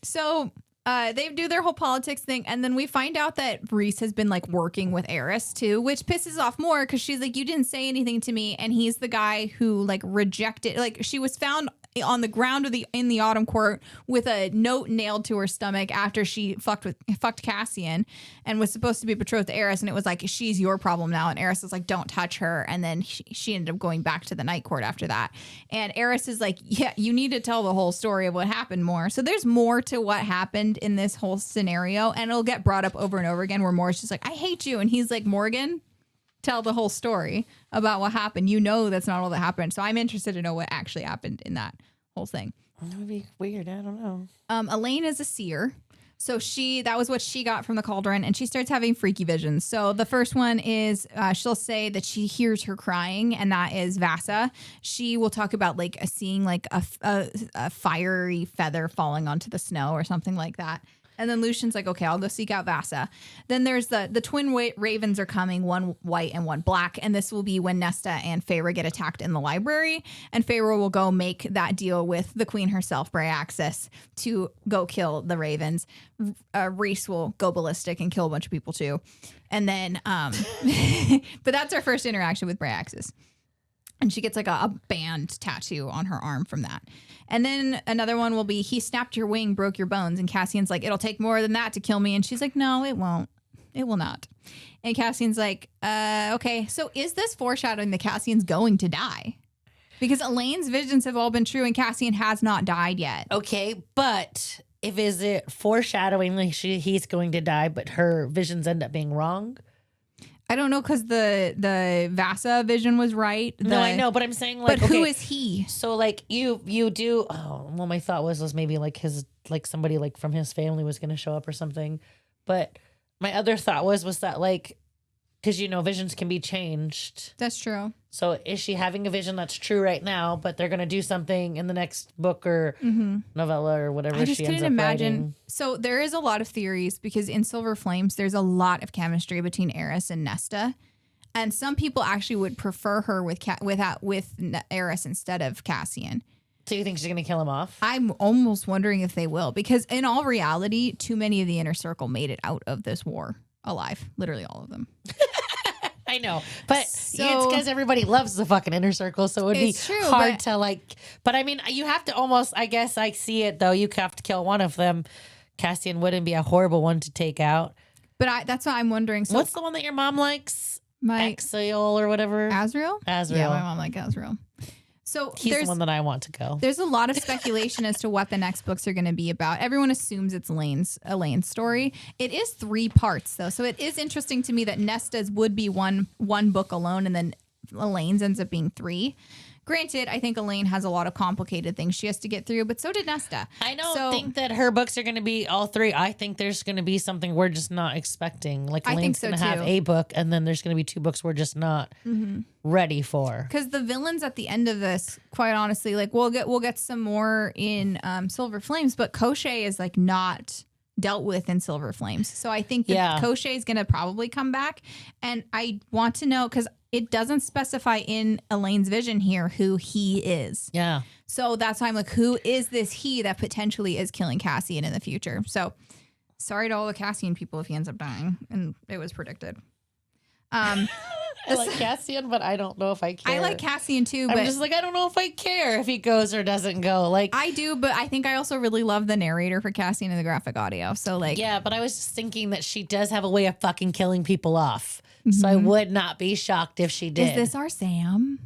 So they do their whole politics thing, and then we find out that Rhys has been like working with Eris too, which pisses off more because she's like, you didn't say anything to me, and he's the guy who like rejected, like she was found on the ground in the Autumn Court with a note nailed to her stomach after she fucked Cassian and was supposed to be betrothed to Eris, and it was like, she's your problem now, and Eris is like, don't touch her, and then she ended up going back to the Night Court after that, and Eris is like, yeah, you need to tell the whole story of what happened more. So there's more to what happened in this whole scenario, and it'll get brought up over and over again where Mor's just like, I hate you, and he's like, Morgan, tell the whole story about what happened. You know that's not all that happened. So I'm interested to know what actually happened in that whole thing. That would be weird. I don't know. Elaine is a seer. So that was what she got from the cauldron, and she starts having freaky visions. So the first one is she'll say that she hears her crying, and that is Vasa. She will talk about like seeing like a fiery feather falling onto the snow or something like that. And then Lucian's like, okay, I'll go seek out Vasa. Then there's the twin ravens are coming, one white and one black. And this will be when Nesta and Feyre get attacked in the library. And Feyre will go make that deal with the queen herself, Bryaxis, to go kill the ravens. Rhys will go ballistic and kill a bunch of people too. And then, but that's our first interaction with Bryaxis. And she gets like a band tattoo on her arm from that. And then another one will be, he snapped your wing, broke your bones. And Cassian's like, it'll take more than that to kill me. And she's like, no, it won't. It will not. And Cassian's like, okay. So is this foreshadowing that Cassian's going to die? Because Elaine's visions have all been true and Cassian has not died yet. Okay, but is it foreshadowing like he's going to die, but her visions end up being wrong? I don't know, because the Vasa vision was right. No, I know, but I'm saying like, but who is he? So like you do. Oh, well, my thought was maybe like somebody like from his family was going to show up or something. But my other thought was that like, because visions can be changed. That's true. So is she having a vision that's true right now, but they're going to do something in the next book or novella or whatever I just she ends couldn't up imagine. writing? So there is a lot of theories because in Silver Flames, there's a lot of chemistry between Eris and Nesta. And some people actually would prefer her with Eris instead of Cassian. So you think she's going to kill him off? I'm almost wondering if they will, because in all reality, too many of the Inner Circle made it out of this war alive. Literally all of them. I know, but it's So- because everybody loves the fucking inner circle, so it would be It's true, hard but- to like. But I mean, you have to almost. I guess I see it though. You have to kill one of them. Cassian wouldn't be a horrible one to take out. But that's what I'm wondering. So What's the one that your mom likes? my Axial or whatever. Azrael? Azrael. Yeah, my mom liked Azrael. So He's there's the one that I want to go. there's a lot of speculation as to what the next books are going to be about. Everyone assumes it's Elaine's story. It is 3 parts though, so it is interesting to me that Nesta's would be one book alone, and then Elaine's ends up being 3. Granted, I think Elaine has a lot of complicated things she has to get through, but so did Nesta. I don't think that her books are going to be all 3. I think there's going to be something we're just not expecting. Like I think Elaine's so, going to have too. a book, and then there's going to be 2 books we're just not ready for. Because the villains at the end of this, quite honestly, like we'll get some more in Silver Flames, but Koschei is like not dealt with in Silver Flames. So I think that Koschei is going to probably come back, and I want to know because it doesn't specify in Elaine's vision here who he is. Yeah. So that's why I'm like, who is this he that potentially is killing Cassian in the future? So sorry to all the Cassian people if he ends up dying, and it was predicted. I like Cassian, but I don't know if I care. I like Cassian too, but I'm just like, I don't know if I care if he goes or doesn't go. Like, I do, but I think I also really love the narrator for Cassian in the graphic audio. So like, yeah, but I was just thinking that she does have a way of fucking killing people off. So I would not be shocked if she did. is this our Sam?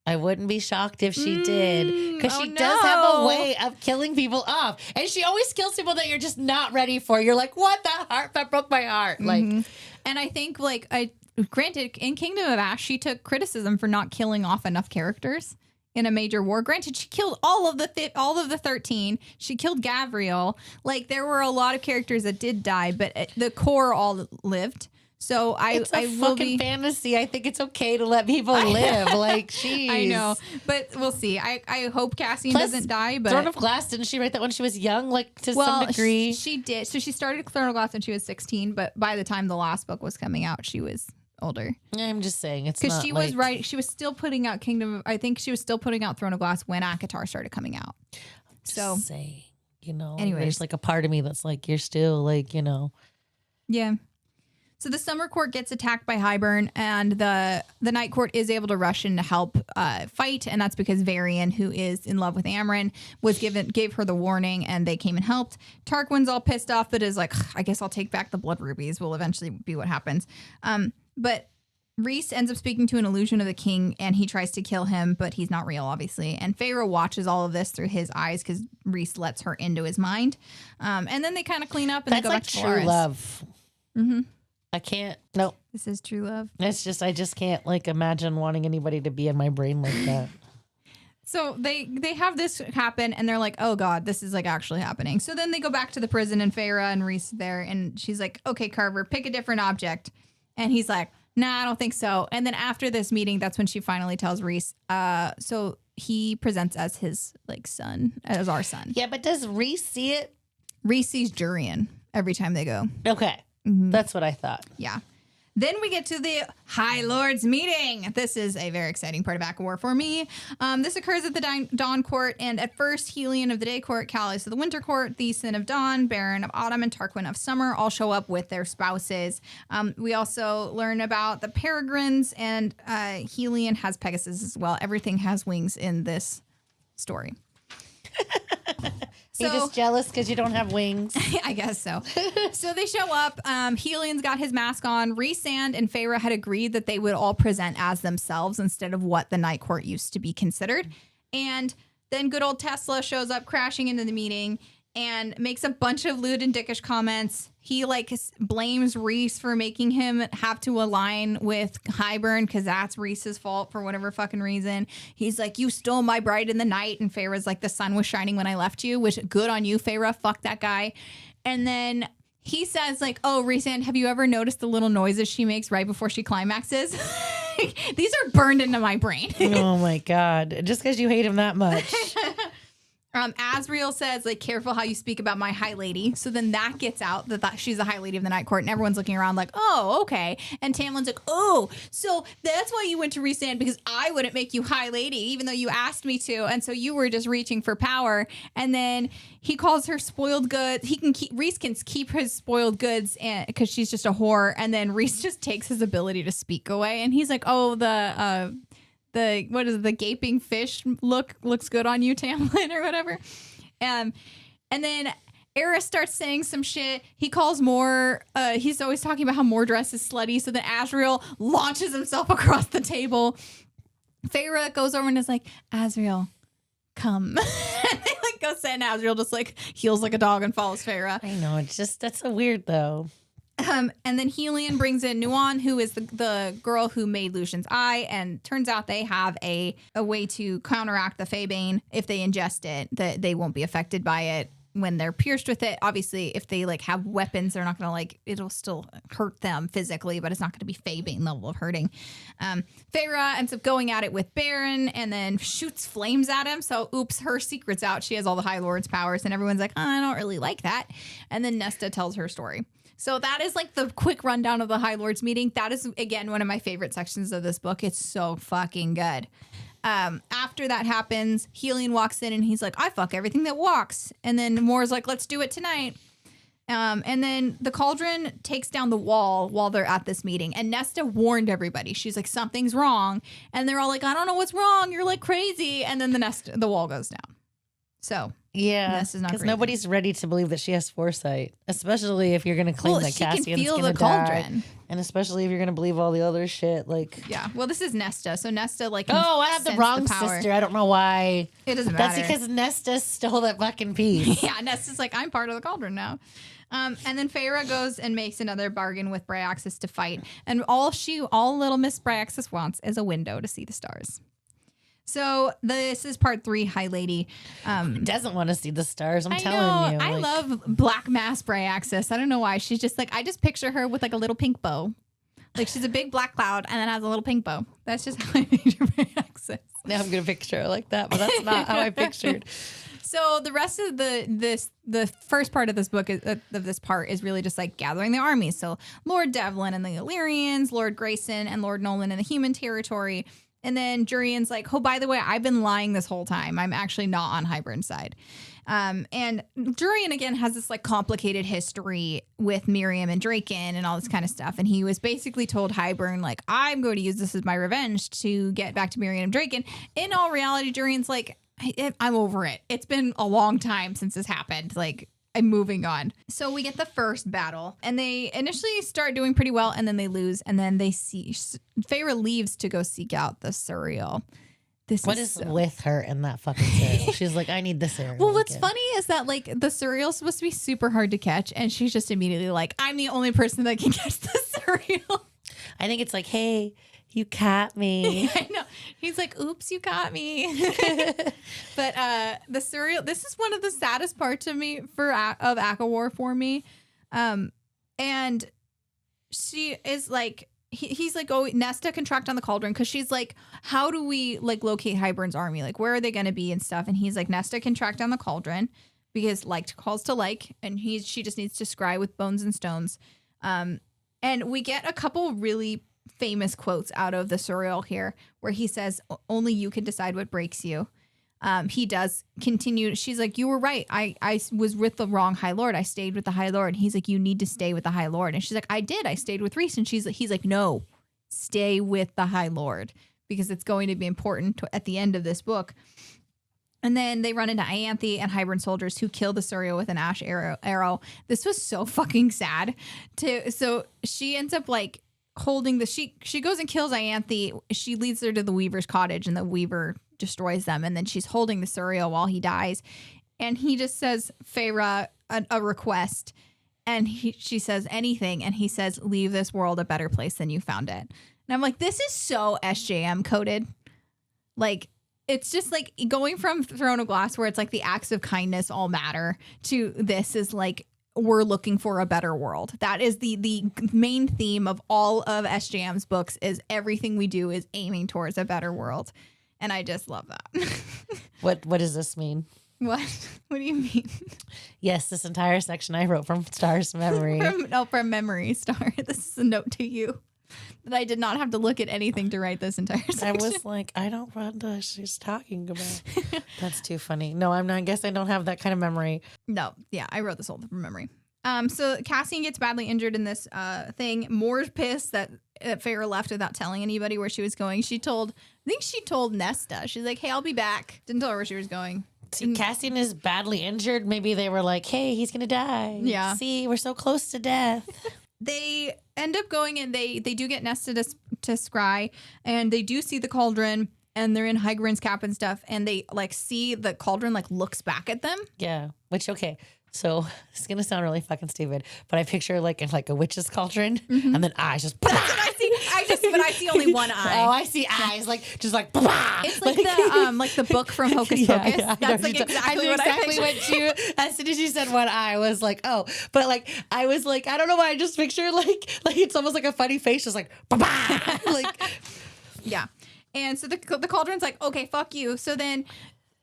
I wouldn't be shocked if she did. Because she oh does have a no. way of killing people off. And she always kills people that you're just not ready for. You're like, what? That broke my heart. Like, And I think granted, in Kingdom of Ash, she took criticism for not killing off enough characters in a major war. Granted, she killed all of the 13. She killed Gavriel. Like there were a lot of characters that did die, but the core all lived. So it's a I will fucking be fantasy. I think it's okay to let people live. Like, jeez. I know, but we'll see. I hope Cassian Plus, doesn't die. But Throne of Glass, didn't she write that when she was young? Like, to well, some degree. she did. So she started Throne of Glass when she was 16, but by the time the last book was coming out, she was older. I'm just saying it's Because not she like, was right. She was still putting out I think she was still putting out Throne of Glass when ACOWAR started coming out. So just saying, anyways. there's like a part of me that's like, you're still like, yeah. So the Summer Court gets attacked by Hybern, and the Night Court is able to rush in to help fight, and that's because Varian, who is in love with Amren, gave her the warning, and they came and helped. Tarquin's all pissed off, but is like, I guess I'll take back the blood rubies. Will eventually be what happens. But Rhys ends up speaking to an illusion of the king, and he tries to kill him, but he's not real, obviously. And Feyre watches all of this through his eyes because Rhys lets her into his mind. And then they kind of clean up and that's they go like back to true Dolores. love. Mm-hmm. I can't. No, This is true love. it's just I just can't like imagine wanting anybody to be in my brain like that. So they have this happen, and they're like, oh God, this is like actually happening. So then they go back to the prison, and Feyre and Rhys there, and she's like, okay, Carver, pick a different object. And he's like, nah, I don't think so. And then after this meeting, that's when she finally tells Rhys, so he presents as his like son, as our son. Yeah, but does Rhys see it? Rhys sees Jurian every time they go. Okay, that's what I thought. Yeah. Then we get to the High Lords meeting. This is a very exciting part of ACOWAR for me. This occurs at the Dawn Court, and at first, Helion of the Day Court, Callias of the Winter Court, the Sin of Dawn, Baron of Autumn, and Tarquin of Summer all show up with their spouses. We also learn about the Peregrines, and Helion has Pegasus as well. Everything has wings in this story. You're just jealous because you don't have wings. I guess so. So they show up. Helion's got his mask on. Rhysand and Feyre had agreed that they would all present as themselves instead of what the Night Court used to be considered. And then good old Tesla shows up crashing into the meeting and makes a bunch of lewd and dickish comments. He blames Rhys for making him have to align with Hybern because that's Rhys's fault for whatever fucking reason. He's like, you stole my bride in the night. And Feyre's like, the sun was shining when I left you, which good on you, Feyre. Fuck that guy. And then he says like, oh, Rhysand, have you ever noticed the little noises she makes right before she climaxes? These are burned into my brain. Oh my God. Just because you hate him that much. Asriel says, like, careful how you speak about my high lady. So then that gets out that she's the high lady of the Night Court, and everyone's looking around like, oh, okay. And Tamlin's like, oh, so that's why you went to Rhysand, because I wouldn't make you high lady, even though you asked me to. And so you were just reaching for power. And then he calls her spoiled goods. Rhys can keep his spoiled goods because she's just a whore. And then Rhys just takes his ability to speak away. And he's like, oh, the gaping fish looks good on you, Tamlin, or whatever. And then Eris starts saying some shit. He calls Mor, he's always talking about how Mordress is slutty. So then Asriel launches himself across the table. Feyre goes over and is like, Asriel, come. And they like go sit, and Asriel just like heels like a dog and follows Feyre. I know, it's just, that's so weird though. And then Helion brings in Nuon, who is the girl who made Lucian's eye, and turns out they have a way to counteract the Faebane. If they ingest it, that they won't be affected by it when they're pierced with it. Obviously, if they like have weapons, they're not gonna like, it'll still hurt them physically, but it's not gonna be Faebane level of hurting. Feyre ends up going at it with Baron and then shoots flames at him. So oops, her secret's out. She has all the High Lord's powers, and everyone's like, oh, I don't really like that. And then Nesta tells her story. So that is like the quick rundown of the High Lords meeting. That is, again, one of my favorite sections of this book. It's so fucking good. After that happens, Helion walks in and he's like, I fuck everything that walks. And then Mor's like, let's do it tonight. And then the Cauldron takes down the wall while they're at this meeting. And Nesta warned everybody. She's like, something's wrong. And they're all like, I don't know what's wrong. You're like crazy. And then the wall goes down. So yeah, because nobody's ready to believe that she has foresight, especially if you're going to claim that Cassian's going to die, and especially if you're going to believe all the other shit. Like, yeah, well, this is Nesta, so Nesta like, oh, I have the wrong sister. I don't know why. It doesn't matter. That's because Nesta stole that fucking piece. Yeah, Nesta's like, I'm part of the Cauldron now. And then Feyre goes and makes another bargain with Bryaxis to fight, and all little Miss Bryaxis wants is a window to see the stars. So this is part 3, High Lady. Doesn't want to see the stars. I'm telling you. I love Black Mass Bryaxis. I don't know why. She's just like, I just picture her with like a little pink bow. Like she's a big black cloud and then has a little pink bow. That's just how I picture Bryaxis. Now I'm going to picture her like that, but that's not how I pictured. So the rest of the first part of this book is really just like gathering the armies. So Lord Devlin and the Illyrians, Lord Grayson and Lord Nolan in the human territory. And then Jurian's like, oh, by the way, I've been lying this whole time. I'm actually not on Hybern's side. And Jurian, again, has this like complicated history with Miriam and Draken and all this kind of stuff. And he was basically told Hybern, like, I'm going to use this as my revenge to get back to Miriam and Draken. In all reality, Jurian's like, I'm over it. It's been a long time since this happened. Like, I'm moving on. So we get the first battle, and they initially start doing pretty well, and then they lose, and then they see Feyre leaves to go seek out the Suriel. What is with her and that fucking cereal? She's like, I need the cereal. Well, what's funny is that like the cereal's supposed to be super hard to catch, and she's just immediately like, I'm the only person that can catch the cereal. I think it's like, hey, you caught me. I know. He's like, oops, you caught me. But the cereal, this is one of the saddest parts of me of ACOWAR for me. And she is like, he's like, oh, Nesta can track down the Cauldron, because she's like, how do we like locate Hybern's army? Like, where are they going to be and stuff? And he's like, Nesta can track down the Cauldron because like calls to like, and she just needs to scry with bones and stones. And we get a couple really famous quotes out of the Suriel here, where he says, only you can decide what breaks you. He does continue. She's like, you were right. I was with the wrong High Lord. I stayed with the High Lord. He's like, you need to stay with the High Lord. And she's like, I did. I stayed with Rhys. And he's like, no, stay with the High Lord, because it's going to be important at the end of this book. And then they run into Ianthe and Hybern soldiers who kill the Suriel with an ash arrow. This was so fucking sad. So she ends up like holding she goes and kills Ianthe. She leads her to the Weaver's cottage, and the Weaver destroys them. And then she's holding the Suriel while he dies. And he just says, Feyre, a request. And she says anything. And he says, leave this world a better place than you found it. And I'm like, this is so SJM coded. Like, it's just like going from Throne of Glass, where it's like the acts of kindness all matter, to this is like, we're looking for a better world. That is the main theme of all of SJM's books, is everything we do is aiming towards a better world. And I just love that. What does this mean? What? What do you mean? Yes, this entire section I wrote from Star's memory. From memory, Star. This is a note to you that I did not have to look at anything to write this entire section. I was like, I don't know what she's talking about. That's too funny. No, I'm not. I guess I don't have that kind of memory. No, yeah, I wrote this all from memory. So Cassian gets badly injured in this thing. Moore's pissed that Farrah left without telling anybody where she was going. I think she told Nesta. She's like, hey, I'll be back. Didn't tell her where she was going. See, Cassian is badly injured. Maybe they were like, hey, he's going to die. Yeah. See, we're so close to death. They end up going and they do get Nesta to scry, and they do see the cauldron, and they're in Hygrin's cap and stuff, and they like see the cauldron like looks back at them. Yeah, which, okay. So it's going to sound really fucking stupid, but I picture like in like a witch's cauldron, and then eyes just. That's what I see. But I see only one eye. Oh, I see eyes like just like. It's like the book from Hocus Pocus. Yeah, That's like exactly what I pictured. As soon as you said one eye, I was like, oh, but like I was like, I don't know why I just picture like it's almost like a funny face, just like like. Yeah, and so the cauldron's like, okay, fuck you. So then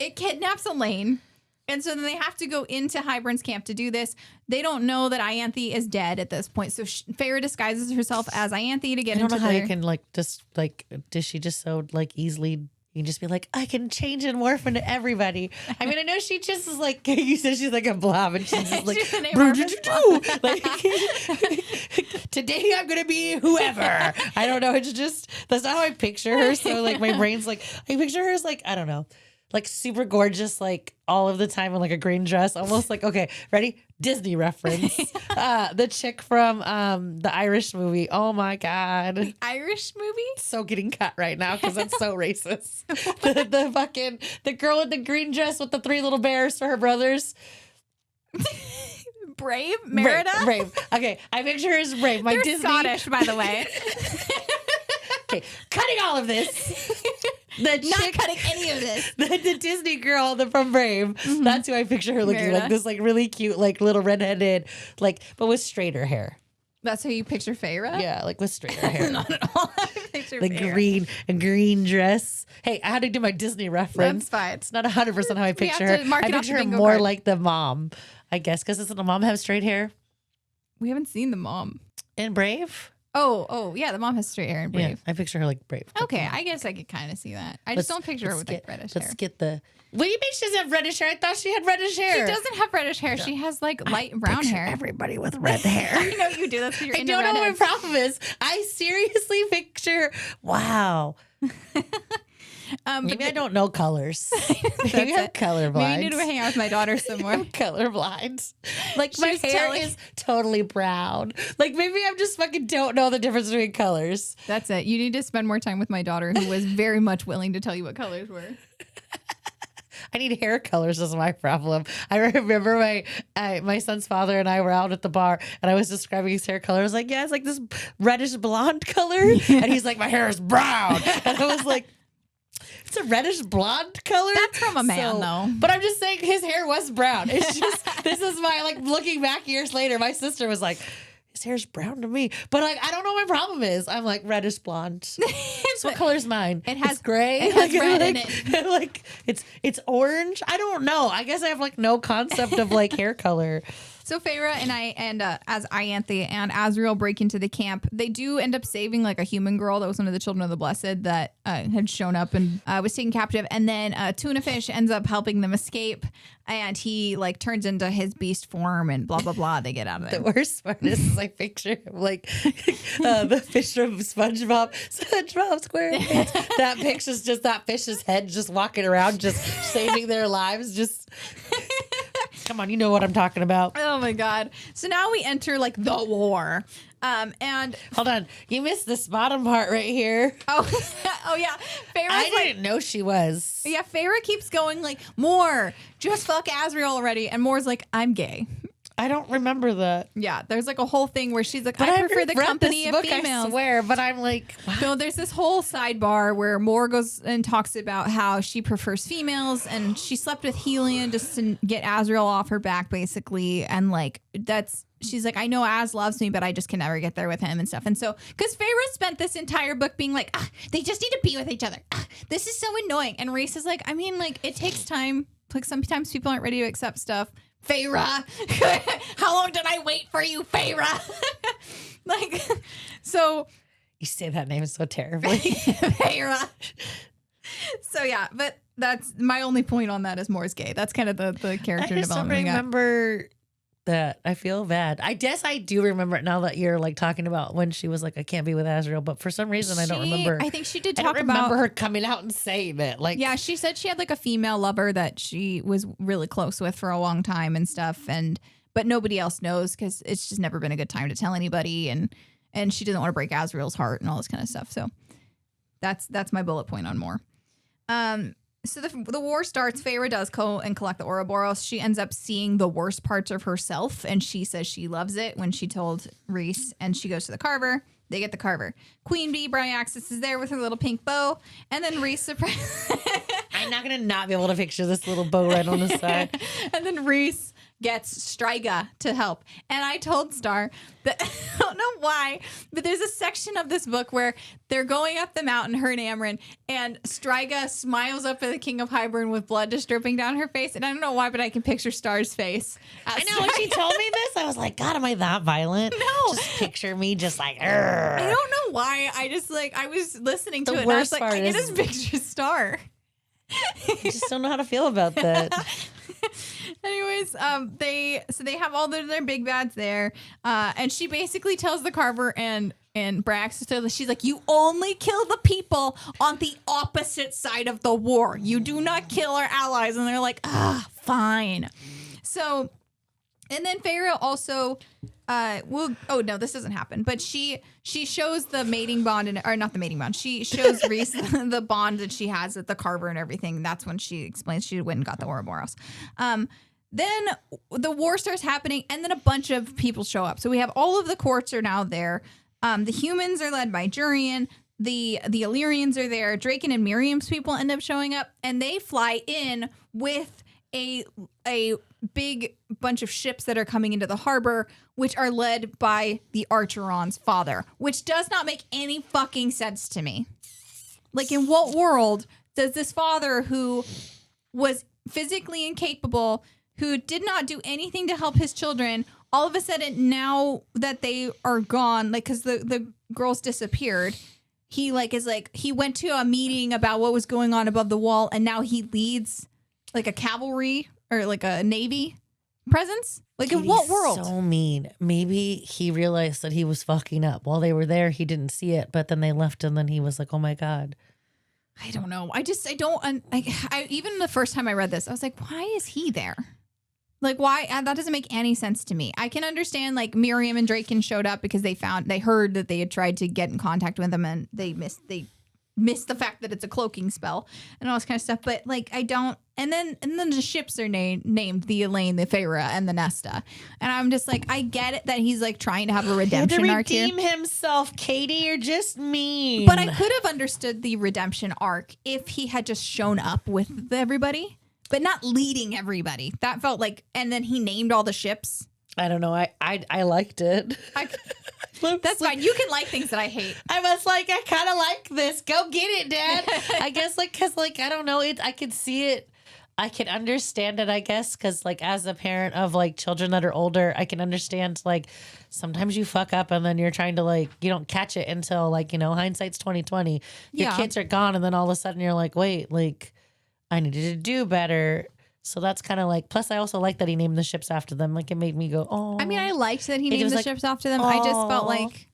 it kidnaps Elaine. And so then they have to go into Hybern's camp to do this. They don't know that Ianthe is dead at this point. So Farrah disguises herself as Ianthe to get into I don't know how you can like just like, does she just so like easily, you can just be like, I can change and morph into everybody. I mean, I know she just is like, you said she's like a blob and she's just like, what did you do? Like, today I'm going to be whoever. I don't know. It's just, that's not how I picture her. So like my brain's like, I picture her as like, I don't know. Like super gorgeous, like all of the time in like a green dress, almost like, okay, ready? Disney reference. The chick from the Irish movie. Oh my God. The Irish movie? So getting cut right now because that's so racist. the girl in the green dress with the 3 little bears for her brothers. Brave? Merida? Brave. Okay, I picture her as Brave. They're Disney... Scottish, by the way. Okay, cutting all of this. Not cutting any of this. The Disney girl from Brave. Mm-hmm. That's who I picture her looking like. This like really cute, like little redheaded, like but with straighter hair. That's how you picture Farrah? Yeah, like with straighter hair. Not at all. I picture the Farrah. green dress. Hey, I had to do my Disney reference. That's fine. It's not 100% how I picture her. I picture her more card. Like the mom, I guess, because doesn't the mom have straight hair? We haven't seen the mom. In Brave? Oh, yeah, the mom has straight hair in Brave. Yeah, I picture her like Brave. Okay, I guess I could kind of see that. I just don't picture her with like reddish hair. Let's get the... What do you mean she doesn't have reddish hair? I thought she had reddish hair. She doesn't have reddish hair. No. She has like light brown hair. Everybody with red hair. I know you do. That's what you're into. I don't know what my problem is. I seriously picture... Wow. Maybe I don't know colors. Maybe I'm colorblind. Maybe you need to hang out with my daughter some more. I'm colorblind. Like my hair is totally brown. Like maybe I just fucking don't know the difference between colors. That's it. You need to spend more time with my daughter, who was very much willing to tell you what colors were. I need hair colors is my problem. I remember my son's father and I were out at the bar and I was describing his hair color. I was like, yeah, it's like this reddish blonde color. And he's like, my hair is brown. And I was like, it's a reddish blonde color. That's from a man, though. But I'm just saying his hair was brown. It's just, this is my, like, looking back years later, my sister was like, his hair's brown to me. But like, I don't know what my problem is. I'm like reddish blonde. So what color's mine? It has gray. It has red in it. Like it's orange. I don't know. I guess I have like no concept of like hair color. So Farrah and as Ianthe and Azriel break into the camp, they do end up saving like a human girl that was one of the children of the blessed that had shown up and was taken captive. And then Tuna Fish ends up helping them escape, and he like turns into his beast form and blah blah blah. They get out of there. The worst part is I picture him like the fish from SpongeBob SquarePants. That picture's just that fish's head just walking around, just saving their lives. Just. Come on, you know what I'm talking about. Oh my God. So now we enter like the war. And hold on, you missed this bottom part right here. Oh yeah. I didn't know she was. Yeah, Farrah keeps going like, more, just fuck Azriel already. And Moore's like, I'm gay. I don't remember that. Yeah, there's like a whole thing where she's like, I prefer the company of females. I swear, but I'm like, wow. No, there's this whole sidebar where Moore goes and talks about how she prefers females and she slept with Helion just to get Azriel off her back, basically. And like, she's like, I know Az loves me, but I just can never get there with him and stuff. And so, because Farrah spent this entire book being like, they just need to be with each other. This is so annoying. And Reese is like, I mean, like, it takes time Like sometimes people aren't ready to accept stuff. Feyre, how long did I wait for you, Feyre? Like, so You say that name so terribly. Feyre. So yeah, but that's my only point on that is Moore's gay. That's kind of the character I just don't development. remember that. I feel bad. I guess I do remember it now that you're like talking about when she was like, I can't be with Azrael, but for some reason I don't remember. I think she did I talk don't about remember her coming out and saying it. Like, yeah, she said she had like a female lover that she was really close with for a long time and stuff, but nobody else knows because it's just never been a good time to tell anybody, and she doesn't want to break Azrael's heart and all this kind of stuff. So that's my bullet point on Moore. So the war starts. Feyre does go and collect the Ouroboros. She ends up seeing the worst parts of herself, and she says she loves it when she told Rhys, and she goes to the carver. They get the carver. Queen Bee, Bryaxis, is there with her little pink bow, and then Rhys surprise. I'm not going to not be able to picture this little bow right on the side. And then Rhys gets Striga to help. And I told Star that, I don't know why, but there's a section of this book where they're going up the mountain, her and Amren, and Striga smiles up at the King of Hybern with blood just dripping down her face. And I don't know why, but I can picture Star's face. I know, when she told me this, I was like, God, am I that violent? No. Just picture me just like, I don't know why. I just like, I was listening to The it and I was worst like, part I can is- just picture Star. I just don't know how to feel about that. Anyways, they have all their big bads there, and she basically tells the carver and Brax, she's like, you only kill the people on the opposite side of the war. You do not kill our allies. And they're like, fine. So, and then Feyre also oh no, this doesn't happen, but she shows the mating bond, or not the mating bond, she shows Rhys the bond that she has with the carver and everything. That's when she explains she went and got the Ouroboros. Then the war starts happening, and then a bunch of people show up. So we have all of the courts are now there. The humans are led by Jurian. The Illyrians are there. Draken and Miriam's people end up showing up, and they fly in with a big bunch of ships that are coming into the harbor, which are led by the Archeron's father, which does not make any fucking sense to me. Like, in what world does this father, who was physically incapable, who did not do anything to help his children, all of a sudden, now that they are gone, like, because the girls disappeared, he he went to a meeting about what was going on above the wall, and now he leads like a cavalry or like a navy presence? Like, in what world? So mean. Maybe he realized that he was fucking up. While they were there, he didn't see it, but then they left, and then he was like, oh my God. I don't know. I even the first time I read this, I was like, why is he there? Like, why? That doesn't make any sense to me. I can understand, like, Miriam and Draken showed up because they heard that they had tried to get in contact with them, and they missed the fact that it's a cloaking spell and all this kind of stuff. But, like, I don't. And then the ships are named the Elaine, the Feyre, and the Nesta. And I'm just like, I get it that he's like trying to have a redemption arc here. Redeem himself, Katie. You're just mean. But I could have understood the redemption arc if he had just shown up with everybody, but not leading everybody. That felt like, and then he named all the ships. I don't know. I liked it. That's fine. You can like things that I hate. I was like, I kind of like this. Go get it, Dad. I guess, like, because, like, I don't know. I could see it. I can understand it, I guess, because, like, as a parent of, like, children that are older, I can understand, like, sometimes you fuck up and then you're trying to, like, you don't catch it until, like, you know, hindsight's 20/20. Your kids are gone, and then all of a sudden you're like, wait, like, I needed to do better. So that's kind of like, plus I also like that he named the ships after them. Like, it made me go, oh. I mean, I liked that he named the ships after them. I just felt like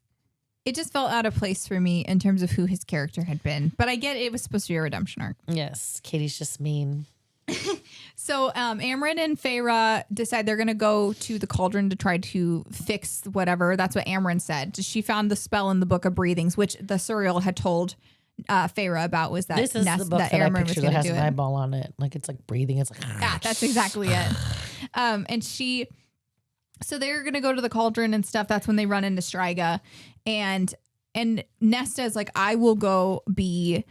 it just felt out of place for me in terms of who his character had been. But I get it was supposed to be a redemption arc. Yes, Katie's just mean. So Amren and Feyre decide they're going to go to the cauldron to try to fix whatever. That's what Amren said. She found the spell in the Book of Breathings, which the Suriel had told Feyre about, was that this is the book that I picture that has an eyeball on it. Like, it's like breathing. It's like, yeah, that's exactly it. And so they're going to go to the cauldron and stuff. That's when they run into Striga, and Nesta is like, I will go be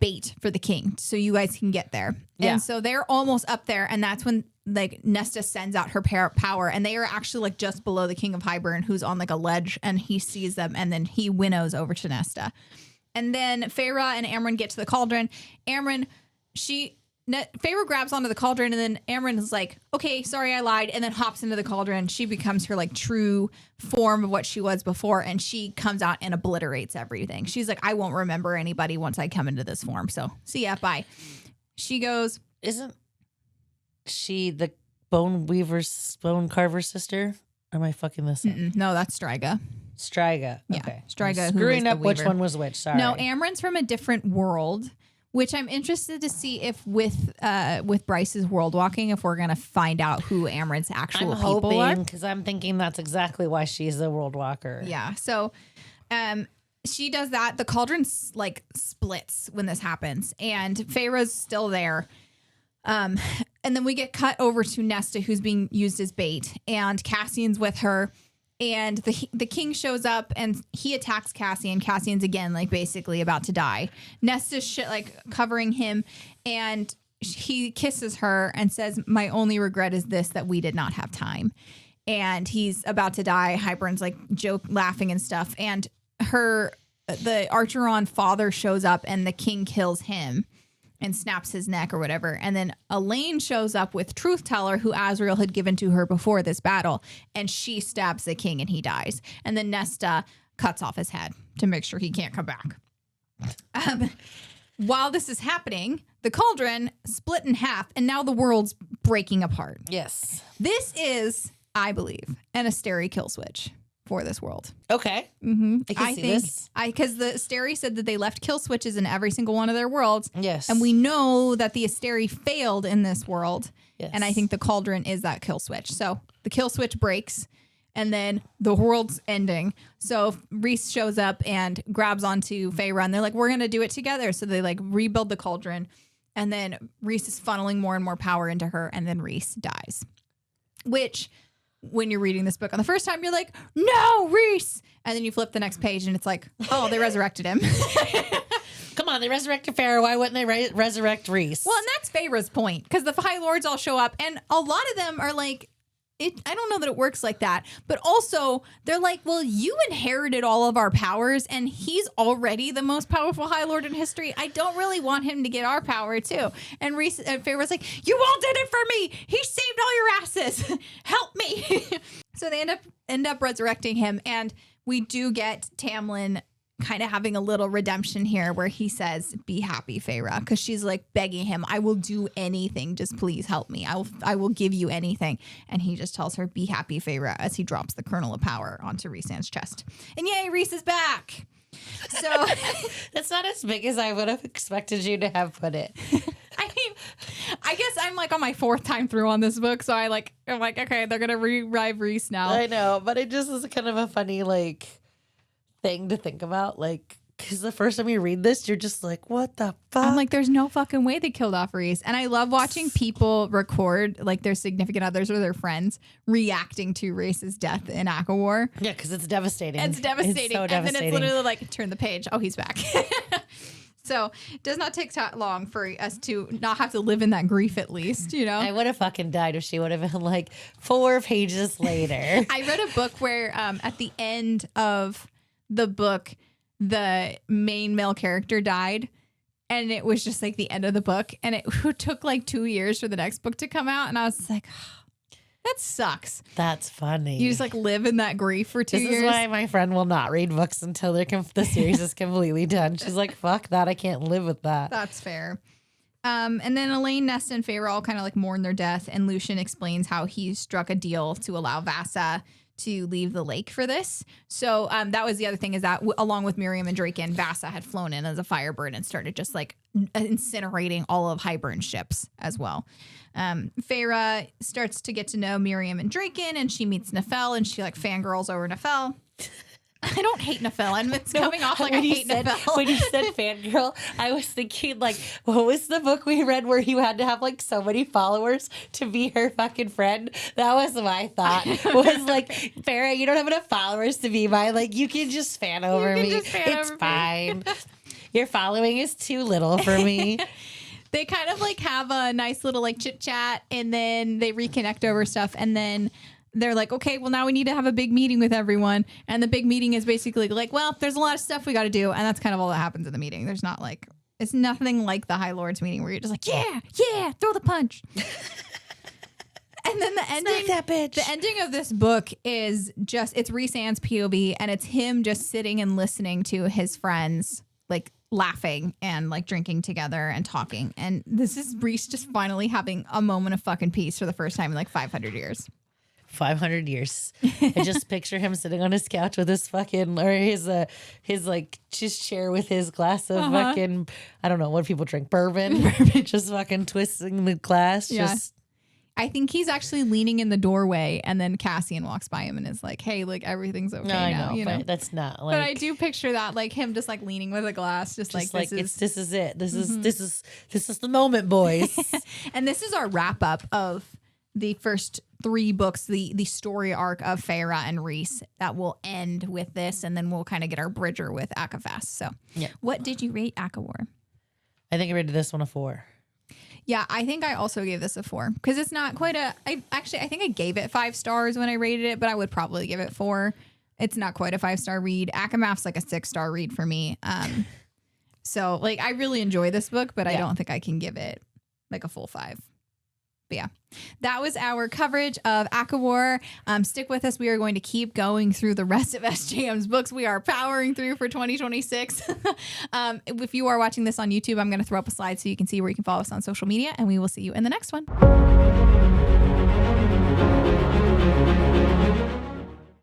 bait for the king so you guys can get there. Yeah. And so they're almost up there, and that's when, like, Nesta sends out her power, and they are actually, like, just below the King of Hybern, who's on, like, a ledge, and he sees them, and then he winnows over to Nesta. And then Feyre and Amren get to the cauldron. Amren, she Feyre grabs onto the cauldron, and then Amren is like, okay, sorry, I lied, and then hops into the cauldron. She becomes her like true form of what she was before, and she comes out and obliterates everything. She's like, I won't remember anybody once I come into this form. So see ya, bye. She goes. Isn't she the bone carver sister? Am I fucking this up? No, that's Striga. Striga. Yeah, Okay. Striga. Screwing up which one was which. Sorry. No, Amren's from a different world. Which I'm interested to see if with Bryce's world walking, if we're gonna find out who Amren's actual people are. Because I'm thinking that's exactly why she's a world walker. Yeah. So, she does that. The cauldron like splits when this happens, and Feyre's still there. And then we get cut over to Nesta, who's being used as bait, and Cassian's with her. And the king shows up and he attacks Cassian. Cassian's again like basically about to die. Nesta's like covering him, and he kisses her and says, "My only regret is this, that we did not have time." And he's about to die. Hybern's like laughing and stuff. And the Archeron father shows up, and the king kills him and snaps his neck or whatever. And then Elaine shows up with Truth Teller, who Azriel had given to her before this battle, and she stabs the king and he dies. And then Nesta cuts off his head to make sure he can't come back. While this is happening, the cauldron split in half, and now the world's breaking apart. Yes. This is, I believe, an Asteri kill switch for this world. Okay. Mm-hmm. I can see this. Because the Asteri said that they left kill switches in every single one of their worlds. Yes. And we know that the Asteri failed in this world. Yes. And I think the cauldron is that kill switch. So the kill switch breaks, and then the world's ending. So Rhys shows up and grabs onto Feyre, and they're like, we're going to do it together. So they like rebuild the cauldron, and then Rhys is funneling more and more power into her, and then Rhys dies. Which, when you're reading this book on the first time, you're like, no, Rhys. And then you flip the next page and it's like, oh, they resurrected him. Come on, they resurrected Feyre. Why wouldn't they resurrect Rhys? Well, and that's Feyre's point, because the High Lords all show up, and a lot of them are like, I don't know that it works like that, but also they're like, well, you inherited all of our powers, and he's already the most powerful High Lord in history. I don't really want him to get our power too. And Feyre was like, you all did it for me. He saved all your asses. Help me. So they end up resurrecting him, and we do get Tamlin kind of having a little redemption here, where he says, be happy, Feyre, because she's like begging him, I will do anything, just please help me, I will give you anything. And he just tells her, be happy, Feyre, as he drops the kernel of power onto Rhysand's chest. And yay, Rhys is back. So that's not as big as I would have expected you to have put it. I mean, I guess I'm like on my fourth time through on this book, so I'm like, okay, they're gonna revive Rhys now. I know, but it just is kind of a funny like thing to think about, like, because the first time you read this, you're just like, what the fuck? I'm like, there's no fucking way they killed off Rhys. And I love watching people record like their significant others or their friends reacting to Rhys's death in ACOWAR. Yeah, because it's devastating. It's devastating. It's so and devastating. then it's literally like, turn the page. Oh, he's back. So it does not take long for us to not have to live in that grief, at least, you know? I would have fucking died if she would have been like 4 pages later. I read a book where at the end of the book, the main male character died, and it was just like the end of the book, and it took like 2 years for the next book to come out, and I was like, oh, that sucks. That's funny. You just like live in that grief for 2 years. This is why my friend will not read books until the series is completely done. She's like, fuck that, I can't live with that. That's fair. And then Elaine, Nesta, and Feyre all kind of like mourn their death, and Lucien explains how he struck a deal to allow Vasa to leave the lake for this. So that was the other thing, is that along with Miriam and Draken, Vasa had flown in as a firebird and started just like incinerating all of Hybern's ships as well. Feyre starts to get to know Miriam and Draken, and she meets Nefel, and she like fangirls over Nefel. I don't hate Nefel, and it's coming off like I hate Nefel. When you said fangirl, I was thinking like, what was the book we read where you had to have like so many followers to be her fucking friend? That was my thought. Was like, Farrah, you don't have enough followers to be my, like, you can just fan over me. It's fine. Your following is too little for me. They kind of like have a nice little like chit chat, and then they reconnect over stuff, and then they're like, okay, well, now we need to have a big meeting with everyone. And the big meeting is basically like, well, there's a lot of stuff we got to do. And that's kind of all that happens in the meeting. There's not like It's nothing like the High Lords meeting where you're just like, yeah, throw the punch. And then the ending, that bitch. The ending of this book is just, it's Rhysand's POV, and it's him just sitting and listening to his friends, like laughing and like drinking together and talking. And this is Rhys just finally having a moment of fucking peace for the first time in like 500 years. 500 years. I just picture him sitting on his couch with his fucking, or his like just chair with his glass of fucking, I don't know what people drink, bourbon. Just fucking twisting the glass. Yeah. Just. I think he's actually leaning in the doorway, and then Cassian walks by him and is like, "Hey, like everything's okay now." You know, but that's not like. But I do picture that, like him just like leaning with a glass, just like this is it. This is the moment, boys. And this is our wrap up of the first 3 books, the story arc of Feyre and Rhys that will end with this, and then we'll kind of get our bridger with ACOWAR. So, What did you rate ACOWAR? I think I rated this one a 4. Yeah, I think I also gave this a 4 because it's not quite a. I think I gave it 5 stars when I rated it, but I would probably give it 4. It's not quite a 5-star read. ACOWAR's like a 6-star read for me. So like I really enjoy this book, but I don't think I can give it like a full 5. But yeah, that was our coverage of ACOWAR. Stick with us. We are going to keep going through the rest of SJM's books. We are powering through for 2026. If you are watching this on YouTube, I'm going to throw up a slide so you can see where you can follow us on social media, and we will see you in the next one.